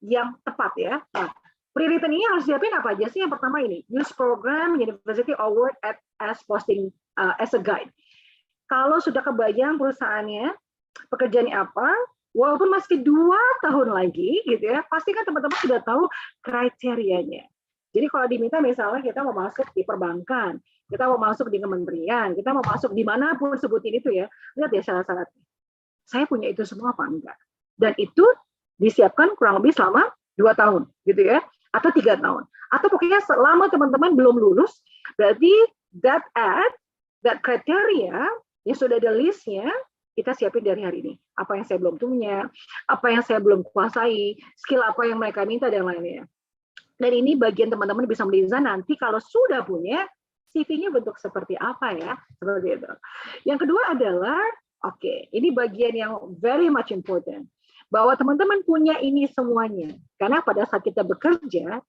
yang tepat ya? Nah, pre-written ini harus siapin apa aja sih? Yang pertama ini, use program, university, or word as posting as a guide. Kalau sudah kebayang perusahaannya, pekerjaannya apa, walaupun masih 2 tahun lagi, gitu ya, pasti kan teman-teman sudah tahu kriterianya. Jadi kalau diminta misalnya kita mau masuk di perbankan, kita mau masuk di kementerian, kita mau masuk dimanapun sebutin itu ya, lihat ya syarat-syaratnya. Saya punya itu semua apa enggak? Dan itu disiapkan kurang lebih selama 2 tahun, gitu ya, atau 3 tahun. Atau pokoknya selama teman-teman belum lulus, berarti that criteria yang sudah ada listnya, kita siapin dari hari ini. Apa yang saya belum punya, apa yang saya belum kuasai, skill apa yang mereka minta, dan lainnya. Dan ini bagian teman-teman bisa mendesain nanti kalau sudah punya CV-nya bentuk seperti apa ya, seperti itu. Yang kedua adalah, oke, ini bagian yang very much important, bahwa teman-teman punya ini semuanya. Karena pada saat kita bekerja,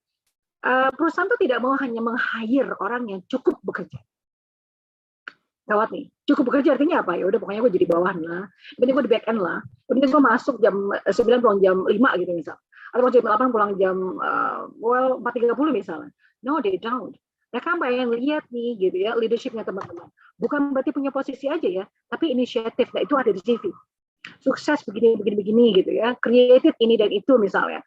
perusahaan itu tidak mau hanya meng-hire orang yang cukup bekerja. Gawat nih, cukup bekerja artinya apa? Ya udah pokoknya gue jadi bawahan lah, penting gue di back end lah, penting gue masuk jam 9 pulang jam 5 gitu misal. Atau jam 8 pulang jam 4.30 misalnya. No, they don't. Mereka pengen lihat nih gitu ya, leadership-nya teman-teman. Bukan berarti punya posisi aja ya, tapi inisiatif. Nah, itu ada di CV. Sukses begini gitu ya. Creative ini dan itu misalnya.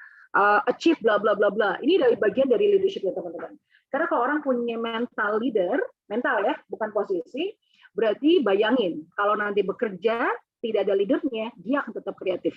Achieve bla bla bla bla. Ini dari bagian dari leadership-nya teman-teman. Karena kalau orang punya mental leader, mental ya, bukan posisi, berarti bayangin kalau nanti bekerja tidak ada leadernya, dia akan tetap kreatif.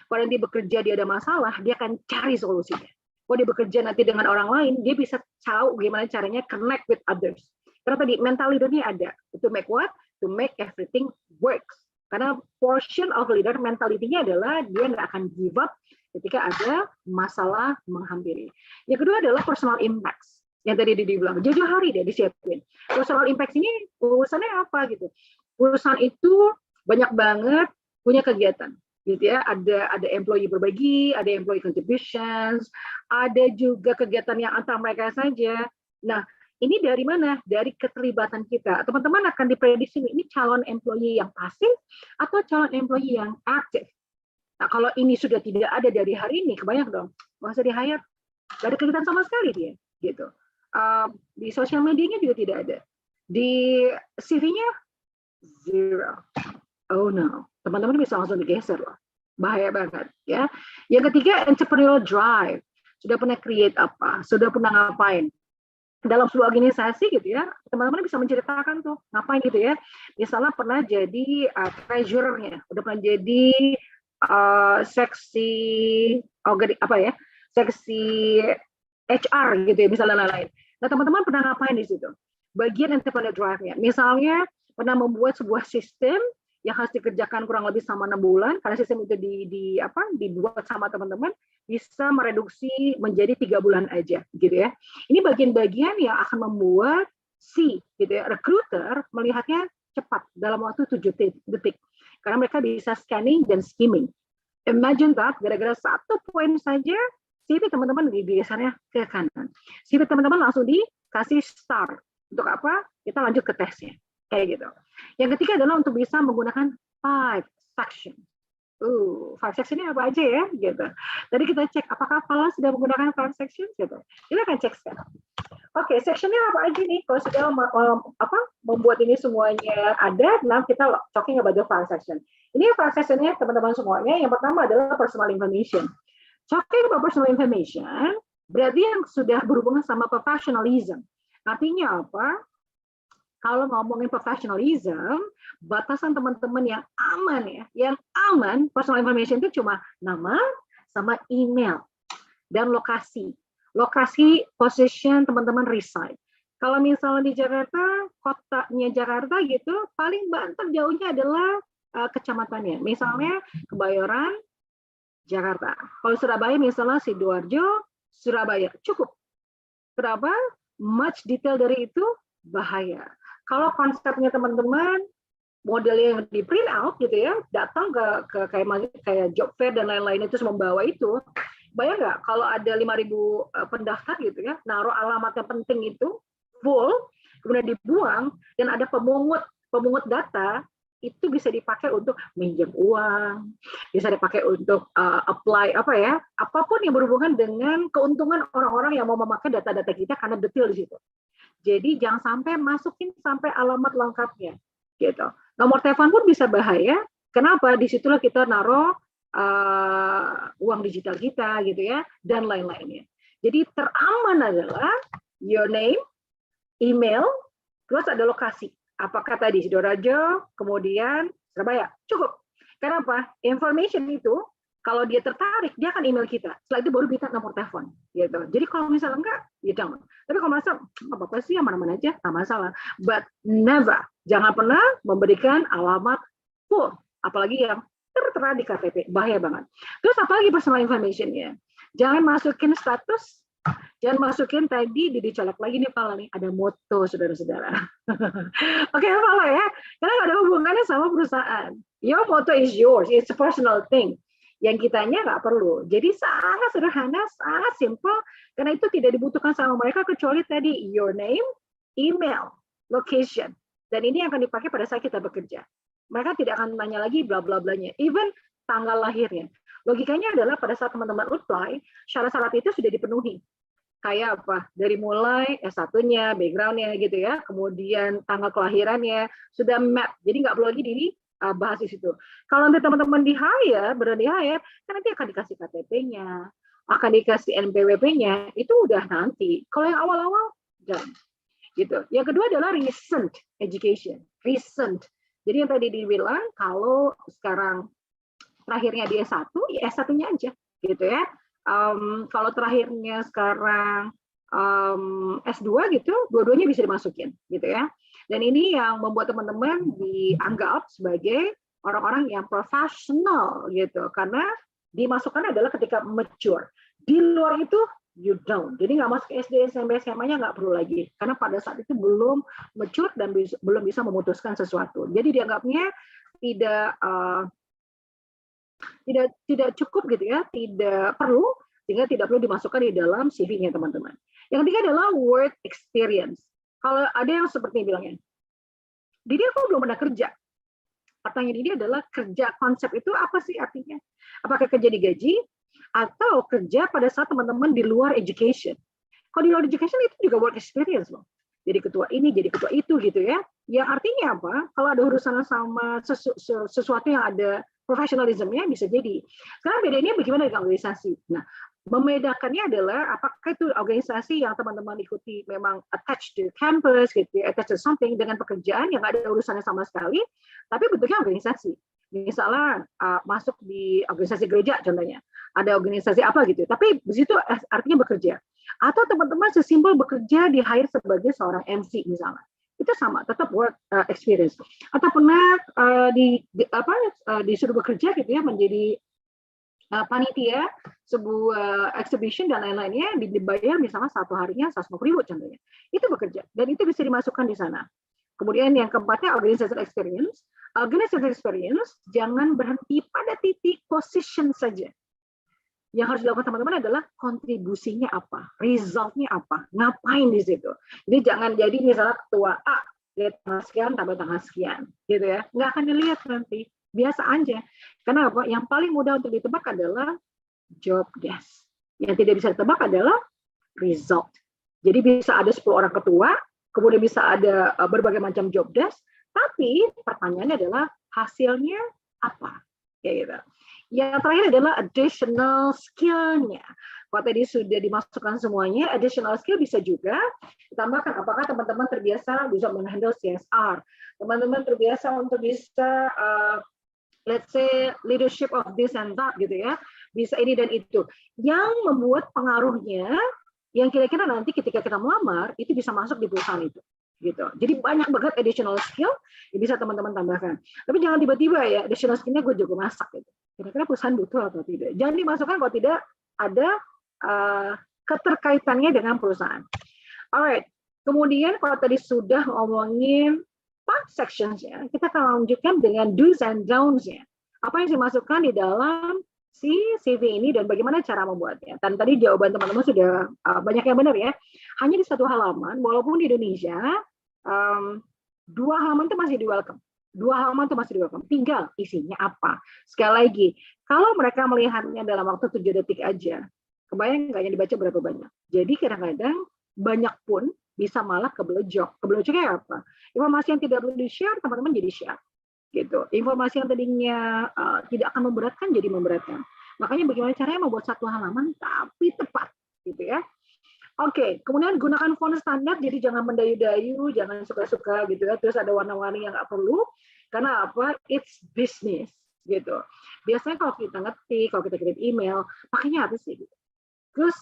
Kalau nanti bekerja dia ada masalah, dia akan cari solusinya. Kalau dia bekerja nanti dengan orang lain, dia bisa tahu gimana caranya connect with others. Karena tadi mental leadernya ada. To make what? To make everything works. Karena portion of leader mentality-nya adalah dia nggak akan give up ketika ada masalah menghampiri. Yang kedua adalah personal impact. Yang tadi Didi bilang, jauh hari deh disiapin. Personal impact ini urusannya apa gitu? Perusahaan itu banyak banget punya kegiatan, gitu ya. Ada employee berbagi, ada employee contributions, ada juga kegiatan yang antar mereka saja. Nah, ini dari mana? Dari keterlibatan kita. Teman-teman akan diprediksi ini calon employee yang pasif atau calon employee yang aktif. Nah, kalau ini sudah tidak ada dari hari ini, kebanyak dong, nggak usah di-hire, nggak ada kegiatan sama sekali dia, gitu. Di sosial medianya juga tidak ada. Di CV-nya zero. Oh no, teman-teman bisa langsung digeser loh. Bahaya banget ya. Yang ketiga, entrepreneurial drive. Sudah pernah create apa? Sudah pernah ngapain? Dalam sebuah organisasi gitu ya, teman-teman bisa menceritakan tuh ngapain gitu ya. Misalnya pernah jadi treasurer-nya, udah pernah jadi seksi seksi HR gitu ya, misalnya lain-lain. Nah, teman-teman pernah ngapain di situ? Bagian entrepreneur drive-nya. Misalnya pernah membuat sebuah sistem yang harus dikerjakan kurang lebih sama 6 bulan, karena sistem itu dibuat sama teman-teman, bisa mereduksi menjadi 3 bulan aja, gitu ya. Ini bagian-bagian yang akan membuat gitu ya, recruiter melihatnya cepat dalam waktu 7 detik. Karena mereka bisa scanning dan skimming. Imagine that, gara-gara 1 poin saja, CV teman-teman digesernya ke kanan. CV teman-teman langsung dikasih star. Untuk apa? Kita lanjut ke tesnya. Kayak gitu. Yang ketiga adalah untuk bisa menggunakan 5 section. 5 section ini apa aja ya? Gitu. Tadi kita cek apakah Fala sudah menggunakan 5 section? Gitu. Kita akan cek sekarang. Oke, sectionnya apa aja nih? Kalau sudah membuat ini semuanya ada, nah kita talking about the 5 section. Ini 5 sectionnya teman-teman semuanya. Yang pertama adalah personal information. Talking about personal information, berarti yang sudah berhubungan sama professionalism. Artinya apa? Kalau ngomongin professionalism, batasan teman-teman yang aman ya, yang aman, personal information itu cuma nama sama email dan lokasi. Lokasi, position teman-teman reside. Kalau misalnya di Jakarta, kotanya Jakarta gitu, paling banter jauhnya adalah kecamatannya. Misalnya Kebayoran, Jakarta. Kalau Surabaya misalnya Sidoarjo, Surabaya. Cukup. Kenapa? Much detail dari itu bahaya. Kalau konsepnya teman-teman, modelnya yang di print out gitu ya, datang ke kayak job fair dan lain-lain itu membawa itu, bayang nggak kalau ada 5.000 pendaftar gitu ya, naruh alamat yang penting itu full, kemudian dibuang dan ada pemungut data, itu bisa dipakai untuk minjem uang, bisa dipakai untuk apply apapun yang berhubungan dengan keuntungan orang-orang yang mau memakai data-data kita karena detail di situ. Jadi jangan sampai masukin sampai alamat lengkapnya, gitu. Nomor telepon pun bisa bahaya. Kenapa? Disitulah kita naruh uang digital kita, gitu ya, dan lain-lainnya. Jadi teraman adalah your name, email, terus ada lokasi. Apakah tadi Sidoarjo, kemudian Surabaya, cukup. Kenapa? Information itu kalau dia tertarik, dia akan email kita. Setelah itu baru minta nomor telepon, gitu. Jadi kalau misalnya enggak, ya jangan. Tapi kalau merasa apa sih yang mana-mana aja, nggak masalah. But never, jangan pernah memberikan alamat full, apalagi yang tertera di KTP, bahaya banget. Terus apalagi personal information-nya? Jangan masukin status. Jangan masukin tadi dicolek lagi nih Pala nih, ada moto saudara-saudara. Oke Pala ya, karena nggak ada hubungannya sama perusahaan. Your motto is yours, it's a personal thing. Yang kitanya nggak perlu. Jadi sangat sederhana, sangat simple, karena itu tidak dibutuhkan sama mereka kecuali tadi your name, email, location. Dan ini akan dipakai pada saat kita bekerja. Mereka tidak akan tanya lagi bla bla blanya, even tanggal lahirnya. Logikanya adalah pada saat teman-teman apply, syarat-syarat itu sudah dipenuhi. Kayak apa? Dari mulai S1-nya, background-nya gitu ya, kemudian tanggal kelahirannya, sudah map. Jadi nggak perlu lagi dibahas di situ. Kalau nanti teman-teman benar di-hire, kan nanti akan dikasih KTP-nya, akan dikasih NPWP-nya, itu udah nanti. Kalau yang awal-awal, jangan. Gitu. Yang kedua adalah recent education. Recent. Jadi yang tadi dibilang, kalau sekarang terakhirnya di S1, ya S1-nya aja, gitu ya. Kalau terakhirnya sekarang S2 gitu, dua-duanya bisa dimasukin, gitu ya. Dan ini yang membuat teman-teman dianggap sebagai orang-orang yang profesional gitu, karena dimasukkan adalah ketika mature. Di luar itu you don't. Jadi nggak masuk SD, SMP, SMA-nya nggak perlu lagi, karena pada saat itu belum mature dan belum bisa memutuskan sesuatu. Jadi dianggapnya tidak cukup gitu ya, tidak perlu, sehingga tidak perlu dimasukkan di dalam CV-nya teman-teman. Yang ketiga adalah work experience. Kalau ada yang seperti bilangnya, Didi aku belum pernah kerja. Pertanyaan ini adalah kerja konsep itu apa sih artinya? Apakah kerja digaji atau kerja pada saat teman-teman di luar education? Kalau di luar education itu juga work experience loh. Jadi ketua ini, jadi ketua itu gitu ya. Yang artinya apa? Kalau ada urusan sama sesuatu yang ada profesionalismenya bisa jadi. Sekarang bedanya bagaimana dengan organisasi? Nah, membedakannya adalah apakah itu organisasi yang teman-teman ikuti memang attached to campus, gitu, attached to something dengan pekerjaan yang ada urusannya sama sekali, tapi bentuknya organisasi. Misalnya masuk di organisasi gereja contohnya, ada organisasi apa gitu, tapi di situ artinya bekerja. Atau teman-teman sesimpel bekerja di hire sebagai seorang MC misalnya, itu sama, tetap work experience. Atau pernah disuruh bekerja gitu ya, menjadi panitia sebuah exhibition dan lain-lainnya, dibayar misalnya satu harinya 150.000 contohnya, itu bekerja dan itu bisa dimasukkan di sana. Kemudian yang keempatnya organizational experience. Organizational experience jangan berhenti pada titik position saja. Yang harus dilakukan teman-teman adalah kontribusinya apa, resultnya apa, ngapain di situ. Jadi jangan jadi misalnya ketua A, lihat tanggal sekian tambah tanggal sekian, gitu ya. Nggak akan dilihat nanti, biasa aja. Karena apa? Yang paling mudah untuk ditebak adalah job desk. Yang tidak bisa ditebak adalah result. Jadi bisa ada 10 orang ketua, kemudian bisa ada berbagai macam job desk, tapi pertanyaannya adalah hasilnya apa, kayak gitu. Yang terakhir adalah additional skill-nya. Kalau tadi sudah dimasukkan semuanya, additional skill bisa juga ditambahkan. Apakah teman-teman terbiasa bisa menghandle CSR? Teman-teman terbiasa untuk bisa, let's say, leadership of this and that, gitu ya. Bisa ini dan itu. Yang membuat pengaruhnya, yang kira-kira nanti ketika kita melamar, itu bisa masuk di perusahaan itu. Gitu. Jadi banyak banget additional skill yang bisa teman-teman tambahkan. Tapi jangan tiba-tiba ya, additional skill-nya gue jago masak gitu. Kira-kira perusahaan butuh atau tidak. Jangan dimasukkan kalau tidak ada keterkaitannya dengan perusahaan. Alright, kemudian kalau tadi sudah ngomongin part sections-nya, kita akan lanjutkan dengan do's and don'ts-nya. Apa yang dimasukkan di dalam si CV ini dan bagaimana cara membuatnya. Dan tadi jawaban teman-teman sudah banyak yang benar ya. Hanya di satu halaman, walaupun di Indonesia 2 halaman itu masih di welcome. 2 halaman itu masih di welcome. Tinggal isinya apa. Sekali lagi, kalau mereka melihatnya dalam waktu 7 detik aja, kebayang nggak yang dibaca berapa banyak. Jadi kadang-kadang banyak pun bisa malah kebelejok. Kebelejoknya apa? Informasi yang tidak perlu di-share, teman-teman jadi share. Gitu. Informasi yang tadinya tidak akan memberatkan jadi memberatkan. Makanya bagaimana caranya membuat 1 halaman tapi tepat, gitu ya. Oke, kemudian gunakan font standar, jadi jangan mendayu-dayu, jangan suka-suka gitu ya. Terus ada warna-warni yang nggak perlu, karena apa? It's business gitu. Biasanya kalau kita ngetik, kalau kita kirim email, pakainya apa sih? Gitu. Terus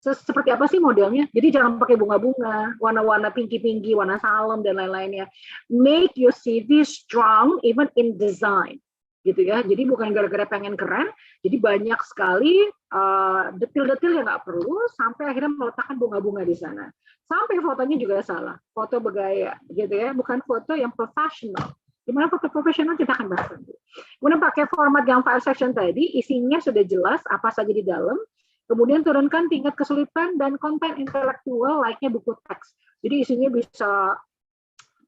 seperti apa sih modelnya? Jadi jangan pakai bunga-bunga, warna-warna pinky-pinky, warna salem dan lain-lainnya. Make your CV strong even in design, gitu ya. Jadi bukan gara-gara pengen keren, jadi banyak sekali detil-detil yang nggak perlu sampai akhirnya meletakkan bunga-bunga di sana. Sampai fotonya juga salah, foto bergaya, gitu ya. Bukan foto yang profesional. Gimana foto profesional kita akan bahas nanti. Kemudian pakai format yang file section tadi, isinya sudah jelas apa saja di dalam. Kemudian turunkan tingkat kesulitan dan konten intelektual layaknya buku teks. Jadi isinya bisa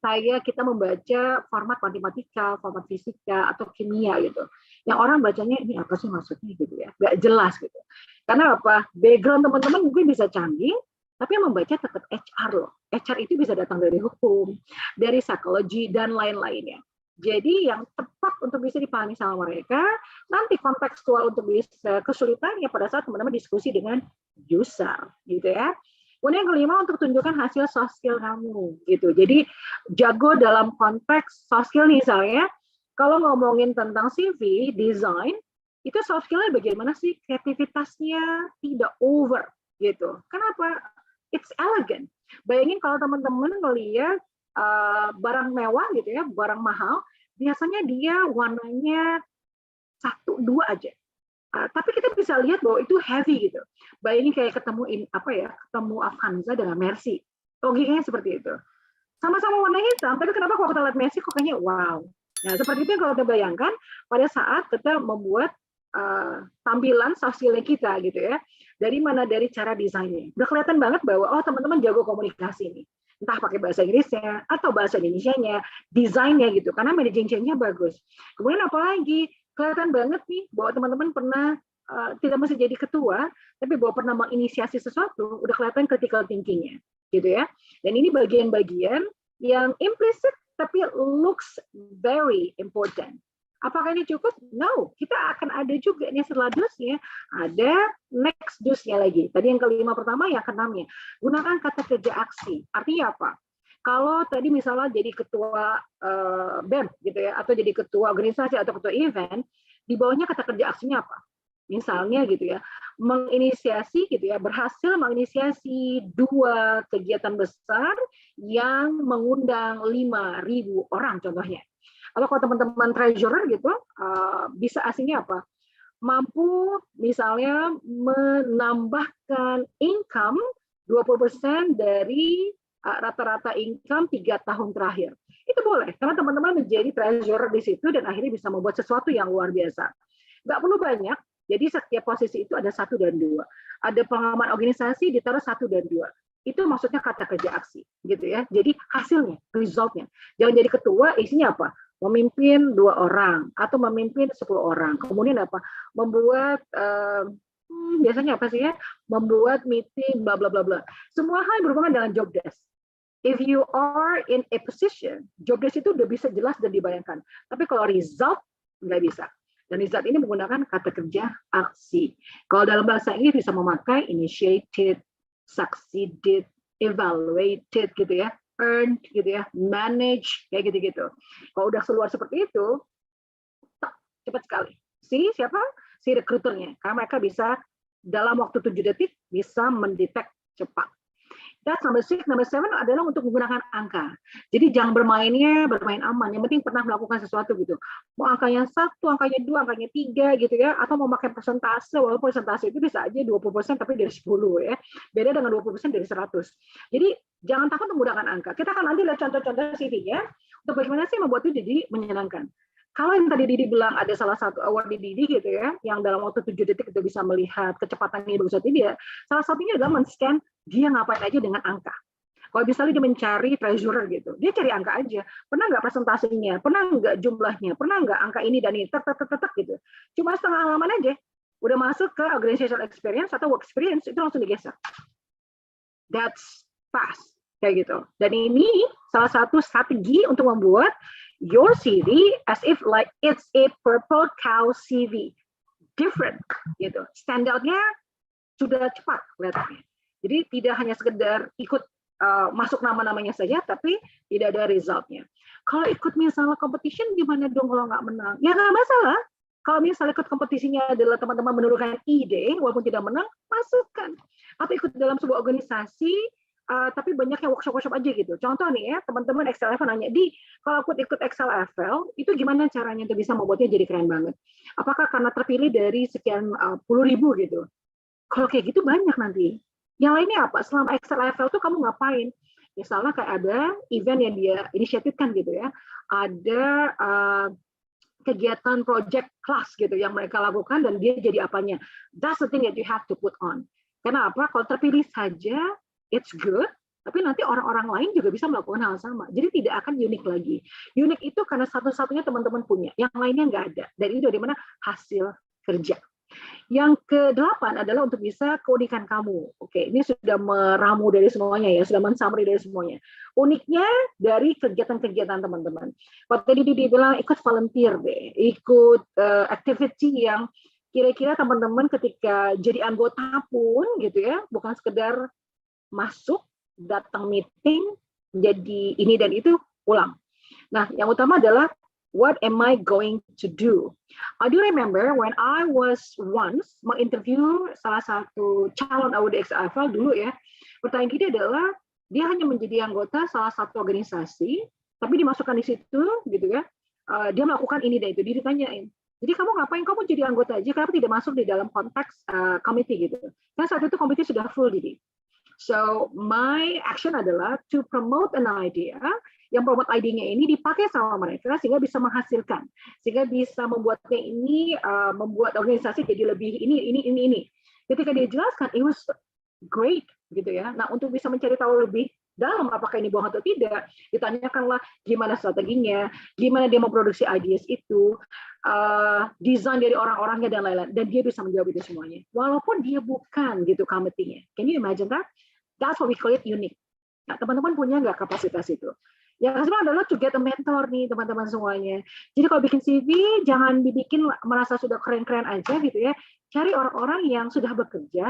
kayak kita membaca format matematika, format fisika, atau kimia gitu. Yang orang bacanya ini apa sih maksudnya gitu ya, nggak jelas gitu. Karena apa? Background teman-teman mungkin bisa canggih, tapi yang membaca tetap HR loh. HR itu bisa datang dari hukum, dari psikologi, dan lain-lainnya. Jadi yang tepat untuk bisa dipahami sama mereka, nanti kontekstual untuk bisa kesulitannya pada saat teman-teman diskusi dengan user, gitu ya. Kemudian yang kelima, untuk tunjukkan hasil soft skill kamu, gitu. Jadi jago dalam konteks soft skill misalnya, kalau ngomongin tentang CV, design, itu soft skill-nya bagaimana sih? Kreativitasnya tidak over, gitu. Kenapa? It's elegant. Bayangin kalau teman-teman melihat barang mewah gitu ya, barang mahal, biasanya dia warnanya 1-2 aja. Tapi kita bisa lihat bahwa itu heavy gitu. Bayangin kayak ketemu ketemu Avanza dengan Mercy. Logikanya seperti itu. Sama-sama warna hitam, tapi kenapa kalau kita lihat Mercy kok kayaknya wow. Nah, seperti itu yang kalau kita bayangkan pada saat kita membuat tampilan soft skill kita gitu ya. Dari cara desainnya. Udah kelihatan banget bahwa teman-teman jago komunikasi nih. Entah pakai bahasa Inggrisnya atau bahasa Indonesianya, desainnya gitu. Karena managing change-nya bagus. Kemudian apalagi kelihatan banget nih bahwa teman-teman pernah tidak mesti jadi ketua, tapi bahwa pernah menginisiasi sesuatu, udah kelihatan critical thinking-nya, gitu ya. Dan ini bagian-bagian yang implicit tapi looks very important. Apakah ini cukup? No, kita akan ada juga nih setelah dusnya, ada next dusnya lagi. Tadi yang kelima pertama, yang keenamnya. Gunakan kata kerja aksi. Artinya apa? Kalau tadi misalnya jadi ketua BEM gitu ya, atau jadi ketua organisasi atau ketua event, di bawahnya kata kerja aksinya apa? Misalnya gitu ya, menginisiasi gitu ya, berhasil menginisiasi 2 kegiatan besar yang mengundang 5.000 orang contohnya. Kalau teman-teman treasurer gitu, bisa aslinya apa? Mampu misalnya menambahkan income 20% dari rata-rata income 3 tahun terakhir. Itu boleh, karena teman-teman menjadi treasurer di situ dan akhirnya bisa membuat sesuatu yang luar biasa. Nggak perlu banyak, jadi setiap posisi itu ada 1 dan 2. Ada pengalaman organisasi ditaruh 1 dan 2. Itu maksudnya kata kerja aksi, gitu ya. Jadi hasilnya, resultnya. Jangan jadi ketua, isinya apa? Memimpin 2 orang atau memimpin 10 orang. Kemudian apa? Membuat biasanya apa sih ya? Membuat meeting bla bla bla bla. Semua hal yang berhubungan dengan job desk. If you are in a position, job desk itu udah bisa jelas dan dibayangkan. Tapi kalau result nggak bisa. Dan result ini menggunakan kata kerja aksi. Kalau dalam bahasa Inggris bisa memakai initiated, succeeded, evaluated gitu ya, earned gitu ya, manage kayak gitu-gitu. Kalau udah keluar seperti itu, cepat sekali. Siapa? Si rekruternya. Karena mereka bisa dalam waktu 7 detik bisa mendetek cepat. That's number 7 adalah untuk menggunakan angka. Jadi jangan bermain aman. Yang penting pernah melakukan sesuatu gitu. Mau angkanya 1, angkanya 2, angkanya 3 gitu ya. Atau mau pakai persentase, walaupun persentase itu bisa aja 20% tapi dari 10 ya. Beda dengan 20% dari 100. Jadi jangan takut menggunakan angka. Kita akan nanti lihat contoh-contoh CV-nya. Untuk bagaimana sih membuat itu jadi menyenangkan. Kalau yang tadi Didi bilang ada salah satu award di Didi gitu ya, yang dalam waktu 7 detik itu bisa melihat kecepatannya bagus atau tidak, salah satunya adalah men-scan dia ngapain aja dengan angka. Kalau misalnya dia mencari treasurer gitu, dia cari angka aja. Pernah nggak presentasinya? Pernah nggak jumlahnya? Pernah nggak angka ini dan ini? Tek gitu. Cuma setengah halaman aja. Udah masuk ke organizational experience atau work experience, itu langsung digeser. That's fast. Kayak gitu. Dan ini salah satu strategi untuk membuat your CV as if like it's a purple cow CV. Different gitu. Standout-nya sudah cepat kelihatannya. Jadi tidak hanya sekedar ikut masuk nama-namanya saja, tapi tidak ada result-nya. Kalau ikut misalnya competition, gimana dong kalau nggak menang? Ya nggak masalah. Kalau misalnya ikut kompetisinya adalah teman-teman menurunkan ide, walaupun tidak menang, masukkan. Atau ikut dalam sebuah organisasi, tapi banyaknya workshop aja gitu. Contoh nih ya, teman-teman Excel Level nanya, kalau aku ikut Excel Level, itu gimana caranya untuk bisa membuatnya jadi keren banget? Apakah karena terpilih dari sekian puluh ribu gitu? Kalau kayak gitu banyak nanti. Yang lainnya apa? Selama Excel Level tuh kamu ngapain? Misalnya kayak ada event yang dia inisiatifkan gitu ya. Ada kegiatan project class gitu yang mereka lakukan dan dia jadi apanya. That's the thing that you have to put on. Kenapa? Kalau terpilih saja, it's good, tapi nanti orang-orang lain juga bisa melakukan hal sama. Jadi tidak akan unik lagi. Unik itu karena satu-satunya teman-teman punya, yang lainnya nggak ada. Dan itu dari mana? Hasil kerja. Yang ke-8 adalah untuk bisa keunikan kamu. Oke, ini sudah meramu dari semuanya ya, sudah men-summary dari semuanya. Uniknya dari kegiatan-kegiatan teman-teman. Kalau tadi dibilang ikut volunteer deh, ikut activity yang kira-kira teman-teman ketika jadi anggota pun gitu ya, bukan sekedar masuk, datang meeting, jadi ini dan itu, pulang. Nah, yang utama adalah what am I going to do? I do remember when I was once menginterview salah satu calon AUD XFL dulu ya, pertanyaan kita adalah dia hanya menjadi anggota salah satu organisasi, tapi dimasukkan di situ gitu ya, dia melakukan ini dan itu, dia ditanyain. Jadi kamu ngapain? Kamu jadi anggota aja, kenapa tidak masuk di dalam konteks committee gitu? Karena saat itu komite sudah full, Didi. So my action adalah to promote an idea, yang promote idenya ini dipakai sama mereka sehingga bisa menghasilkan, sehingga bisa membuatnya ini membuat organisasi jadi lebih ini. Ketika dia jelaskan, it was great gitu ya. Nah, untuk bisa mencari tahu lebih dalam apakah ini bohong atau tidak, ditanyakanlah gimana strateginya, gimana dia memproduksi ideas itu, desain dari orang-orangnya dan lain-lain, dan dia bisa menjawab itu semuanya. Walaupun dia bukan gitu committee-nya. Can you imagine that? That's what we call it unique. Nah, teman-teman punya nggak kapasitas itu? Yang kedua adalah to get a mentor nih teman-teman semuanya. Jadi kalau bikin CV jangan dibikin merasa sudah keren-keren aja gitu ya. Cari orang-orang yang sudah bekerja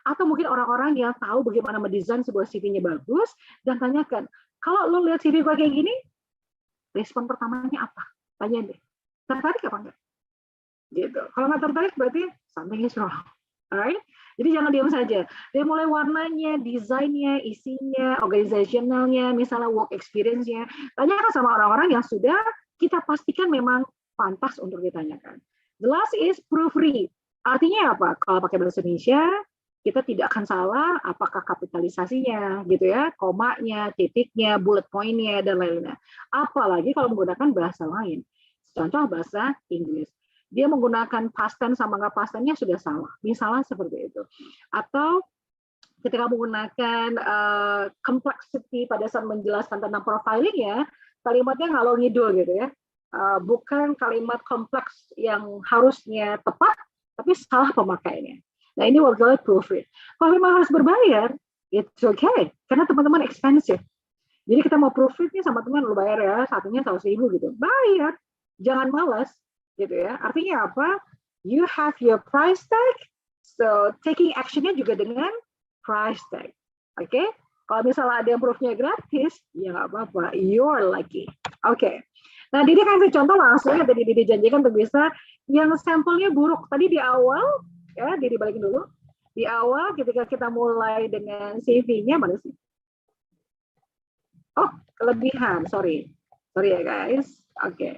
atau mungkin orang-orang yang tahu bagaimana mendesain sebuah CV-nya bagus dan tanyakan, kalau lo lihat CV gue kayak gini, respon pertamanya apa? Tanya deh. Tertarik apa enggak? Gitu. Kalau nggak tertarik berarti something is wrong. Alright? Jadi jangan diam saja. Dari mulai warnanya, desainnya, isinya, organizationalnya, misalnya work experience-nya, tanyakan sama orang-orang yang sudah kita pastikan memang pantas untuk ditanyakan. The last is proofread. Artinya apa? Kalau pakai bahasa Indonesia, kita tidak akan salah apakah kapitalisasinya, gitu ya, komanya, titiknya, bullet point-nya, dan lain-lainnya. Apalagi kalau menggunakan bahasa lain. Contoh bahasa Inggris. Dia menggunakan past tense sama nggak past tense-nya sudah salah. Misalnya seperti itu. Atau ketika menggunakan complexity pada saat menjelaskan tentang profiling ya, kalimatnya ngalor ngidul gitu ya. Bukan kalimat kompleks yang harusnya tepat, tapi salah pemakaiannya. Nah ini what we call proofread. Kalau memang harus berbayar, it's okay. Karena teman-teman expensive. Jadi kita mau proofread-nya sama teman, lu bayar ya, satunya 100.000 gitu. Bayar. Jangan malas. Gitu ya. Artinya apa? You have your price tag, so taking action-nya juga dengan price tag. Oke? Okay? Kalau misalnya ada yang proofnya gratis, ya nggak apa-apa. You're lucky. Oke. Okay. Nah, Didi kasih contoh langsung ya, tadi Didi janjikan untuk bisa yang sampelnya buruk. Tadi di awal, ya Didi balikin dulu. Di awal ketika kita mulai dengan CV-nya, mana sih? Oh, kelebihan. Sorry ya guys. Oke. Okay.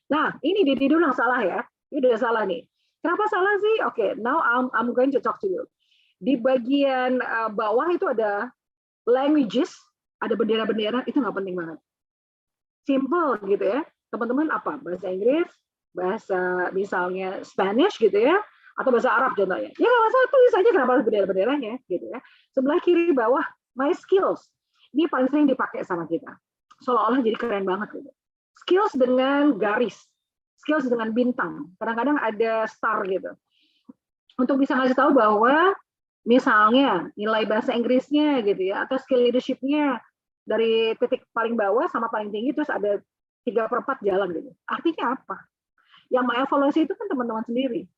Nah, ini Didi dulu yang salah ya. Ini udah salah nih. Kenapa salah sih? Oke, now I'm going to talk to you. Di bagian bawah itu ada languages, ada bendera-bendera, itu nggak penting banget. Simple gitu ya. Teman-teman apa? Bahasa Inggris, bahasa misalnya Spanish gitu ya, atau bahasa Arab contohnya. Ya nggak masalah, tulis aja kenapa bendera-benderanya gitu ya. Sebelah kiri bawah, my skills. Ini paling sering dipakai sama kita. Seolah-olah jadi keren banget gitu. Skills dengan garis, skills dengan bintang. Kadang-kadang ada star gitu. Untuk bisa ngasih tahu bahwa misalnya nilai bahasa Inggrisnya gitu ya, atau skill leadership-nya dari titik paling bawah sama paling tinggi terus ada 3/4 jalan gitu. Artinya apa? Yang mengevaluasi itu kan teman-teman sendiri.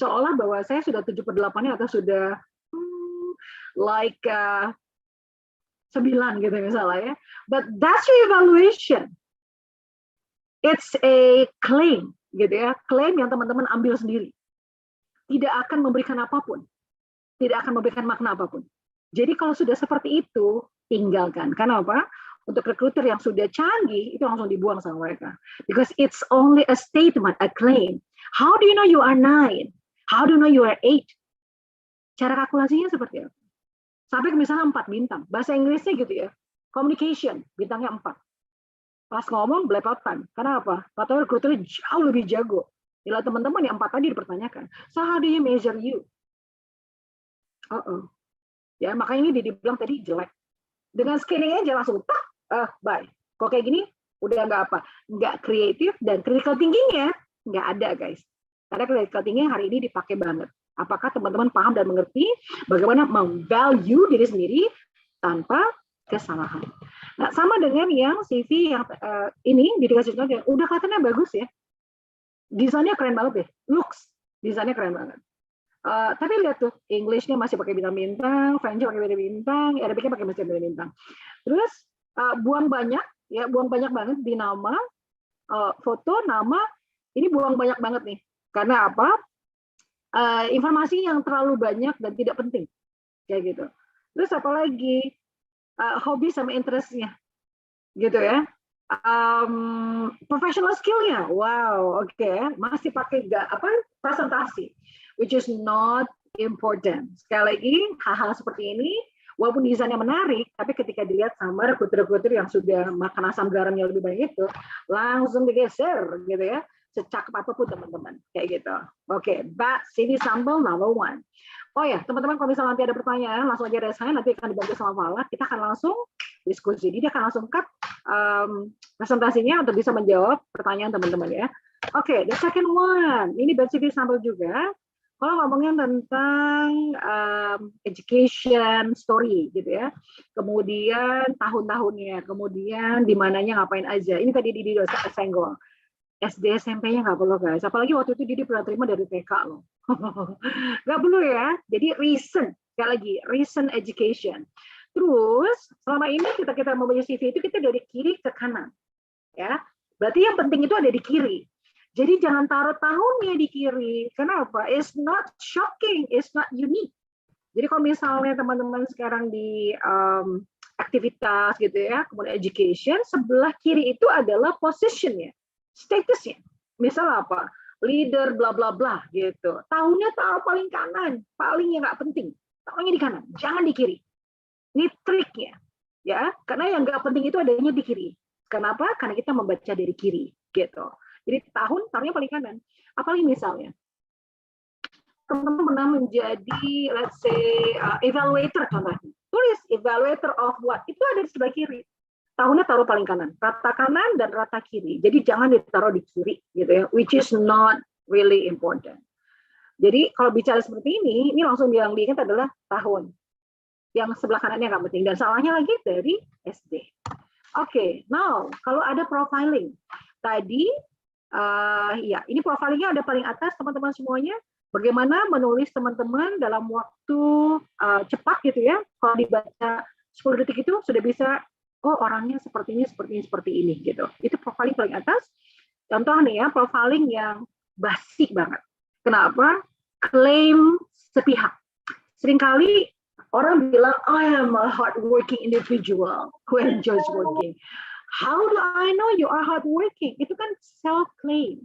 Seolah bahwa saya sudah 7/8-nya atau sudah like 9 gitu misalnya ya. But that's your evaluation. It's a claim, gitu ya, klaim yang teman-teman ambil sendiri. Tidak akan memberikan apapun, tidak akan memberikan makna apapun. Jadi kalau sudah seperti itu, tinggalkan. Karena apa? Untuk recruiter yang sudah canggih, itu langsung dibuang sama mereka. Because it's only a statement, a claim. How do you know you are 9? How do you know you are 8? Cara kalkulasinya seperti apa? Sampai misalnya 4 bintang. Bahasa Inggrisnya gitu ya, communication, bintangnya 4. Pas ngomong belepotan. Karena apa? Atau recruiter jauh lebih jago. Bila teman-teman yang 4 tadi dipertanyakan. So how do you measure you? Ya, makanya ini dibilang tadi jelek. Dengan scanning aja langsung bye. Kok kayak gini udah nggak apa, nggak kreatif dan critical thinking-nya nggak ada guys. Karena critical thinking hari ini dipakai banget. Apakah teman-teman paham dan mengerti bagaimana meng-value diri sendiri tanpa kesalahan. Nah, sama dengan yang CV yang ini dikasih contoh, udah kelihatannya bagus ya. Desainnya keren banget deh. Looks, desainnya keren banget. Tapi lihat tuh, English-nya masih pakai bintang-bintang, French-nya pakai bintang-bintang, Arabic-nya pakai masih bintang-bintang. Terus buang banyak banget di nama, foto, nama, ini buang banyak banget nih. Karena apa? Informasi yang terlalu banyak dan tidak penting. Kayak gitu. Terus apalagi hobi sama interest-nya. Gitu ya. Professional skill-nya, wow, oke, masih pakai presentasi, which is not important. Sekali lagi, hal-hal seperti ini, walaupun desainnya menarik, tapi ketika dilihat sama rekruter-rekruter yang sudah makan asam garamnya lebih banyak itu, langsung digeser, gitu ya, secakep apapun teman-teman, kayak gitu. Oke, but CV sample number 1. Oh ya, teman-teman, kalau misalnya nanti ada pertanyaan, langsung aja raise hand, nanti akan dibantu sama Fala. Kita akan langsung diskusi. Jadi dia akan langsung cut presentasinya untuk bisa menjawab pertanyaan teman-teman ya. Oke, the second one. Ini basically sample juga. Kalau ngomongin tentang education story gitu ya. Kemudian tahun-tahunnya, kemudian di mananya ngapain aja. Ini tadi di dosen senggol. SD SMP-nya nggak perlu guys. Apalagi waktu itu dia pernah terima dari TK loh. Nggak perlu ya. Jadi recent, sekali lagi recent education. Terus selama ini kita membaca CV itu kita dari kiri ke kanan, ya. Berarti yang penting itu ada di kiri. Jadi jangan taruh tahunnya di kiri. Kenapa? It's not shocking, it's not unique. Jadi kalau misalnya teman-teman sekarang di aktivitas gitu ya, kemudian education, sebelah kiri itu adalah positionnya, statusnya. Misal apa? Leader bla bla bla gitu. Tahunnya taruh paling kanan, paling yang nggak penting. Taruhnya di kanan, jangan di kiri. Ini triknya, ya. Karena yang nggak penting itu adanya di kiri. Kenapa? Karena kita membaca dari kiri, gitu. Jadi tahun taruhnya paling kanan. Apalagi misalnya, teman-teman pernah menjadi, let's say, evaluator contohnya. Tulis evaluator of what? Itu ada di sebelah kiri. Tahunnya taruh paling kanan, rata kanan dan rata kiri. Jadi jangan ditaruh di kiri, gitu ya. Which is not really important. Jadi kalau bicara seperti ini langsung yang diingat adalah tahun. Yang sebelah kanannya nggak penting. Dan salahnya lagi dari SD. Oke, now kalau ada profiling. Tadi, ya ini profilingnya ada paling atas teman-teman semuanya. Bagaimana menulis teman-teman dalam waktu cepat gitu ya. Kalau dibaca 10 detik itu sudah bisa, oh orangnya seperti ini gitu. Itu profiling paling atas. Contoh nih ya, profiling yang basic banget. Kenapa? Klaim sepihak. Seringkali orang bilang, I am a hardworking individual who enjoys working. How do I know you are hardworking? Itu kan self-claim.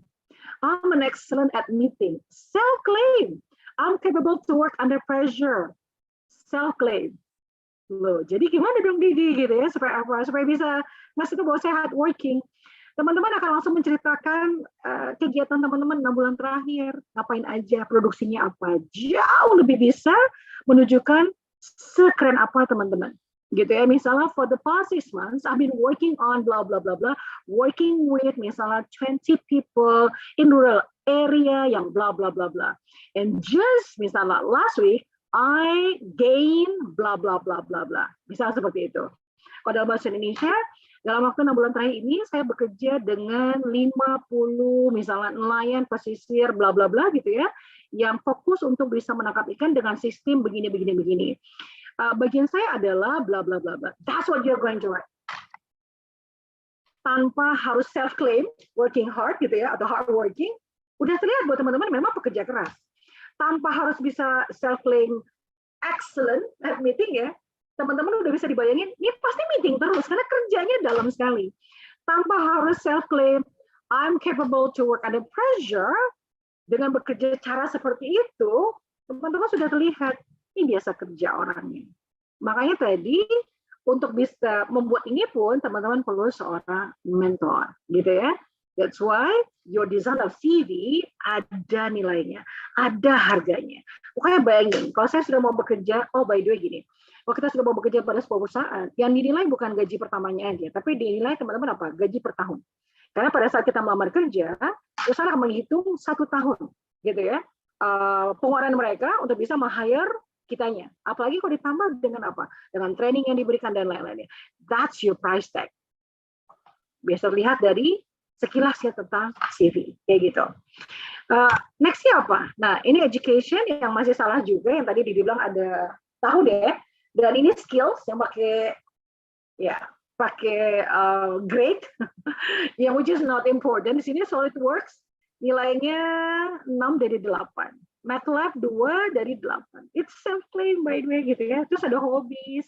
I'm an excellent at meeting. Self-claim. I'm capable to work under pressure. Self-claim. Loh, jadi gimana dong Didi gitu ya, supaya apa? Supaya bisa ngasih tahu bahwa saya hardworking. Teman-teman akan langsung menceritakan kegiatan teman-teman 6 bulan terakhir, ngapain aja, produksinya apa. Jauh lebih bisa menunjukkan sekeren apa teman-teman, gitu ya. Misalnya for the past 6 months, I've been working on blah blah blah blah, working with misalnya 20 people in rural area yang blah blah blah blah. And just misalnya last week, I gain blah blah blah blah blah. Misalnya seperti itu. Kalau dalam bahasa Indonesia, dalam waktu 6 bulan terakhir ini saya bekerja dengan 50 misalnya nelayan pesisir bla bla bla gitu ya, yang fokus untuk bisa menangkap ikan dengan sistem begini. Bagian saya adalah bla bla bla bla. That's what you're going to write. Tanpa harus self claim, working hard gitu ya, atau hard working, udah terlihat buat teman-teman memang pekerja keras. Tanpa harus bisa self claim excellent at meeting ya, teman-teman udah bisa dibayangin, ini pasti meeting terus karena kerjanya dalam sekali. Tanpa harus self claim, I'm capable to work under pressure. Dengan bekerja cara seperti itu, teman-teman sudah terlihat ini biasa kerja orangnya. Makanya tadi untuk bisa membuat ini pun teman-teman perlu seorang mentor, gitu ya. That's why your design of CV ada nilainya, ada harganya. Pokoknya bayangin, kalau saya sudah mau bekerja, oh by the way gini, kalau kita sudah mau bekerja pada sebuah perusahaan, yang dinilai bukan gaji pertamanya aja, tapi dinilai teman-teman apa? Gaji per tahun. Karena pada saat kita melamar kerja, perusahaan akan menghitung 1 tahun, gitu ya, pengeluaran mereka untuk bisa meng-hire kitanya. Apalagi kalau ditambah dengan apa? Dengan training yang diberikan dan lain-lainnya. That's your price tag. Biasa lihat dari sekilasnya tentang CV, kayak gitu. Nextnya apa? Nah, ini education yang masih salah juga, yang tadi dibilang ada tahun ya, dan ini skills yang pakai grade, yang which is not important. Di sini SolidWorks nilainya 6 dari 8. MATLAB 2 dari 8. It's self-claim by the way gitu ya. Terus ada hobbies.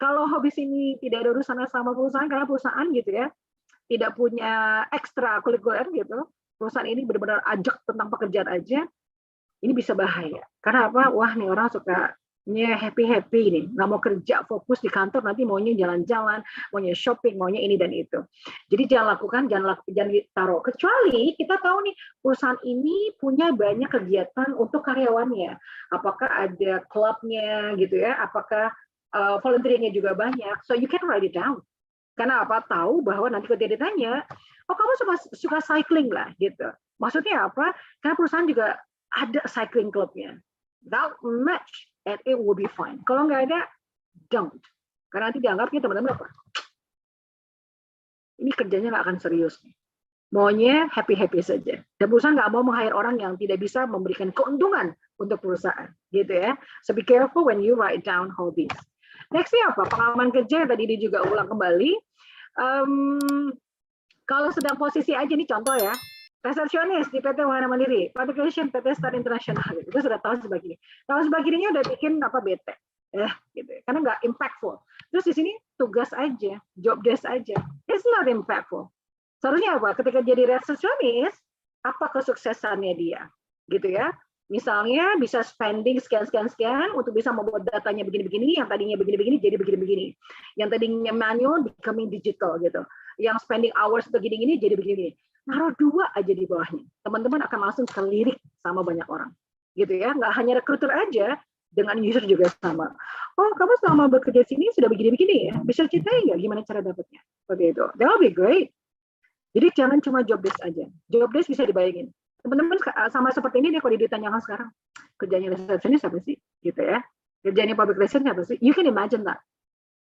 Kalau hobbies ini tidak ada urusannya sama perusahaan, karena perusahaan gitu ya, tidak punya ekstra kurikuler gitu, perusahaan ini benar-benar ajak tentang pekerjaan aja, ini bisa bahaya. Karena apa? Wah, nih orang sukanya happy-happy nih, nggak mau kerja, fokus di kantor, nanti maunya jalan-jalan, maunya shopping, maunya ini dan itu. Jadi jangan lakukan, jangan ditaruh. Kecuali kita tahu nih, perusahaan ini punya banyak kegiatan untuk karyawannya. Apakah ada klubnya gitu ya, apakah volunteeringnya juga banyak, so you can write it down. Karena apa? Tahu bahwa nanti ketika ditanya, oh kamu suka cycling lah gitu. Maksudnya apa? Karena perusahaan juga ada cycling clubnya. That match and it will be fine. Kalau nggak ada, don't. Karena nanti dianggapnya teman-teman apa? Ini kerjanya nggak akan serius. Maunya happy-happy saja. Dan perusahaan nggak mau meng-hire orang yang tidak bisa memberikan keuntungan untuk perusahaan. Gitu ya. So be careful when you write down hobbies. Nextnya apa? Pengalaman kerja yang tadi dia juga ulang kembali. Kalau sedang posisi aja nih contoh ya, resepsionis di PT Wahana Mandiri, public relation PT Star International, itu sudah tahun sebagini. Tahun sebagininya udah bikin apa bete, gitu. Karena nggak impactful. Terus di sini tugas aja, job desk aja, it's not impactful. Seharusnya apa? Ketika jadi resepsionis, apa kesuksesannya dia, gitu ya? Misalnya bisa spending sekian untuk bisa membuat datanya begini-begini, yang tadinya begini-begini jadi begini-begini. Yang tadinya manual becoming digital gitu. Yang spending hours untuk gini-gini jadi begini. Naruh 2 aja di bawahnya. Teman-teman akan langsung kelirik sama banyak orang. Gitu ya, nggak hanya recruiter aja, dengan user juga sama. Oh, kamu selama bekerja sini sudah begini-begini ya? Bisa ceritain nggak gimana cara dapatnya? Seperti itu. That will be great. Jadi jangan cuma job desk aja. Job desk bisa dibayangin. Teman-teman sama seperti ini, kalau ditanyakan sekarang, kerjanya resepsionis apa sih? Gitu ya. Kerjanya public relation apa sih? You can imagine that.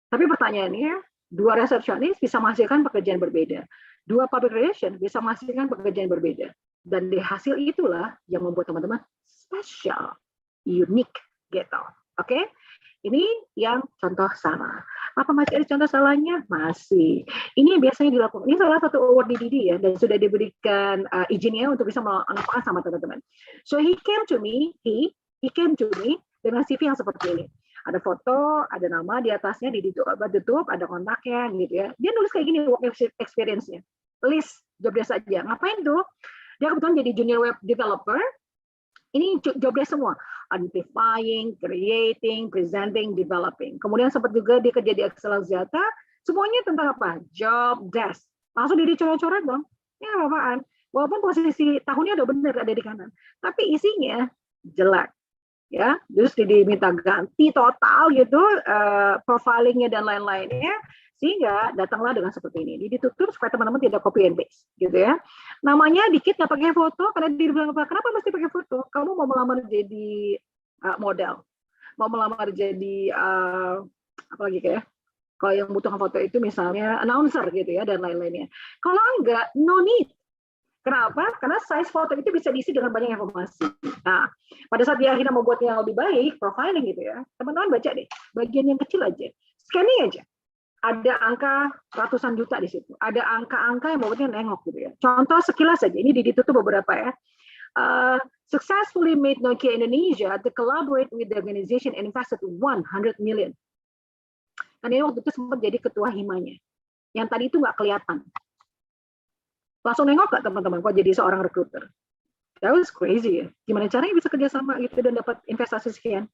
Tapi pertanyaannya, 2 resepsionis bisa menghasilkan pekerjaan berbeda. 2 public relation bisa menghasilkan pekerjaan berbeda. Dan di hasil itulah yang membuat teman-teman spesial, unik, gitu. Oke? Ini yang contoh salah. Apa masih ada contoh salahnya? Masih. Ini biasanya dilakukan. Ini salah satu award di Didi ya, dan sudah diberikan izinnya untuk bisa melakukan sama teman-teman. So he came to me dengan CV yang seperti ini. Ada foto, ada nama di atasnya, ditutup, ada kontaknya gitu ya. Dia nulis kayak gini work experience-nya. List job desk aja. Ngapain tuh? Dia kebetulan jadi junior web developer. Ini job desk semua, identifying, creating, presenting, developing. Kemudian sempat juga dia kerja di Excellence Data, semuanya tentang apa? Job desk. Langsung dicoret-coret dong. Ya apaan? Walaupun posisi tahunnya udah benar ada di kanan, tapi isinya jelek. Ya, terus diminta ganti total gitu, profilingnya dan lain-lainnya. Sehingga datanglah dengan seperti ini. Ditutup supaya teman-teman tidak copy and paste, gitu ya. Namanya dikit nggak pakai foto, karena dibilang apa? Kenapa mesti pakai foto? Kamu mau melamar jadi model, mau melamar jadi apa lagi kayak? Kalau yang butuh foto itu misalnya announcer gitu ya dan lain-lainnya. Kalau enggak, no need. Kenapa? Karena size foto itu bisa diisi dengan banyak informasi. Nah, pada saat dia akhirnya membuat yang lebih baik, profiling gitu ya, teman-teman baca deh, bagian yang kecil aja, scanning aja. Ada angka ratusan juta di situ. Ada angka-angka yang membuatnya nengok gitu ya. Contoh sekilas saja, ini ditutup beberapa ya. Successfully made Nokia Indonesia to collaborate with the organization and invested 100 million. Dan ini waktu itu sempat jadi ketua himanya. Yang tadi itu nggak kelihatan. Langsung nengok nggak teman-teman kok jadi seorang recruiter? That was crazy ya. Gimana caranya bisa kerjasama gitu dan dapat investasi sekian?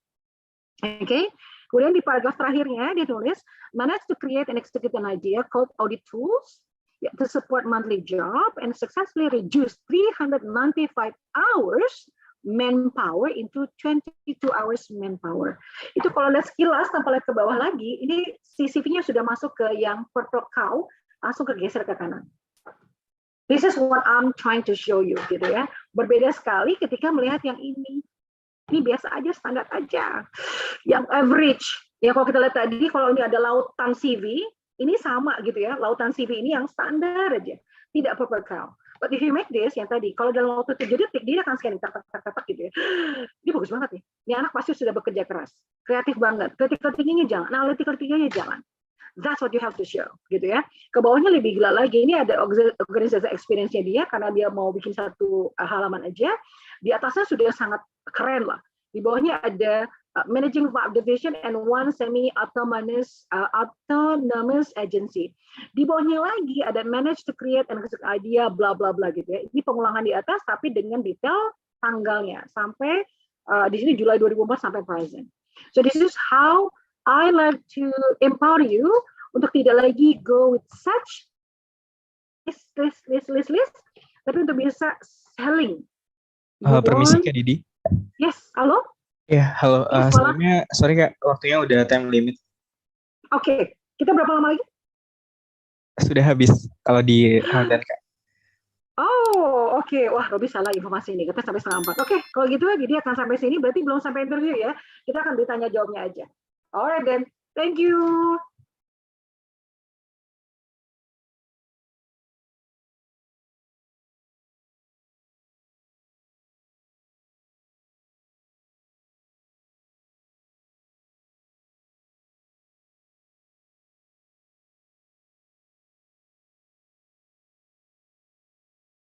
Oke. Kemudian di paragraf terakhirnya dia tulis, managed to create and execute an idea called audit tools to support monthly job and successfully reduce 395 hours manpower into 22 hours manpower. Itu kalau lihat sekilas tanpa lihat ke bawah lagi, ini CV-nya sudah masuk ke yang purple cow, langsung kegeser ke kanan. This is what I'm trying to show you, gitu ya. Berbeda sekali ketika melihat yang ini. Ini biasa aja, standar aja. Yang average, ya kalau kita lihat tadi, kalau ini ada lautan CV, ini sama gitu ya. Lautan CV ini yang standar aja, tidak purple cow. But if you make this, yang tadi, kalau dalam waktu 7 detik, dia akan scanning, tak gitu ya. Dia bagus banget nih. Ini anak pasti sudah bekerja keras, kreatif banget. Critical thinking-nya jangan, analytical thinking-nya jangan. That's what you have to show, gitu ya. Ke bawahnya lebih gila lagi. Ini ada organisasi experience-nya dia, karena dia mau bikin satu halaman aja. Di atasnya sudah sangat keren lah. Di bawahnya ada managing 5 division and 1 semi-autonomous autonomous agency. Di bawahnya lagi ada manage to create and execute idea, bla bla bla gitu ya. Ini pengulangan di atas tapi dengan detail tanggalnya sampai di sini Juli 2004 sampai present. So this is how I like to empower you untuk tidak lagi go with such list, tapi untuk bisa selling. Permisi Kak Didi. Yes, halo? Ya, halo. Yes, Sebelumnya, sorry Kak, waktunya udah time limit. Oke, kita berapa lama lagi? Sudah habis kalau di Ramadan Kak. Oh, oke. Wah, Robi salah informasi ini. Kita sampai 3:30. Oke, kalau gitu dia akan sampai sini. Berarti belum sampai interview ya. Kita akan ditanya jawabnya aja. Alright then. Thank you.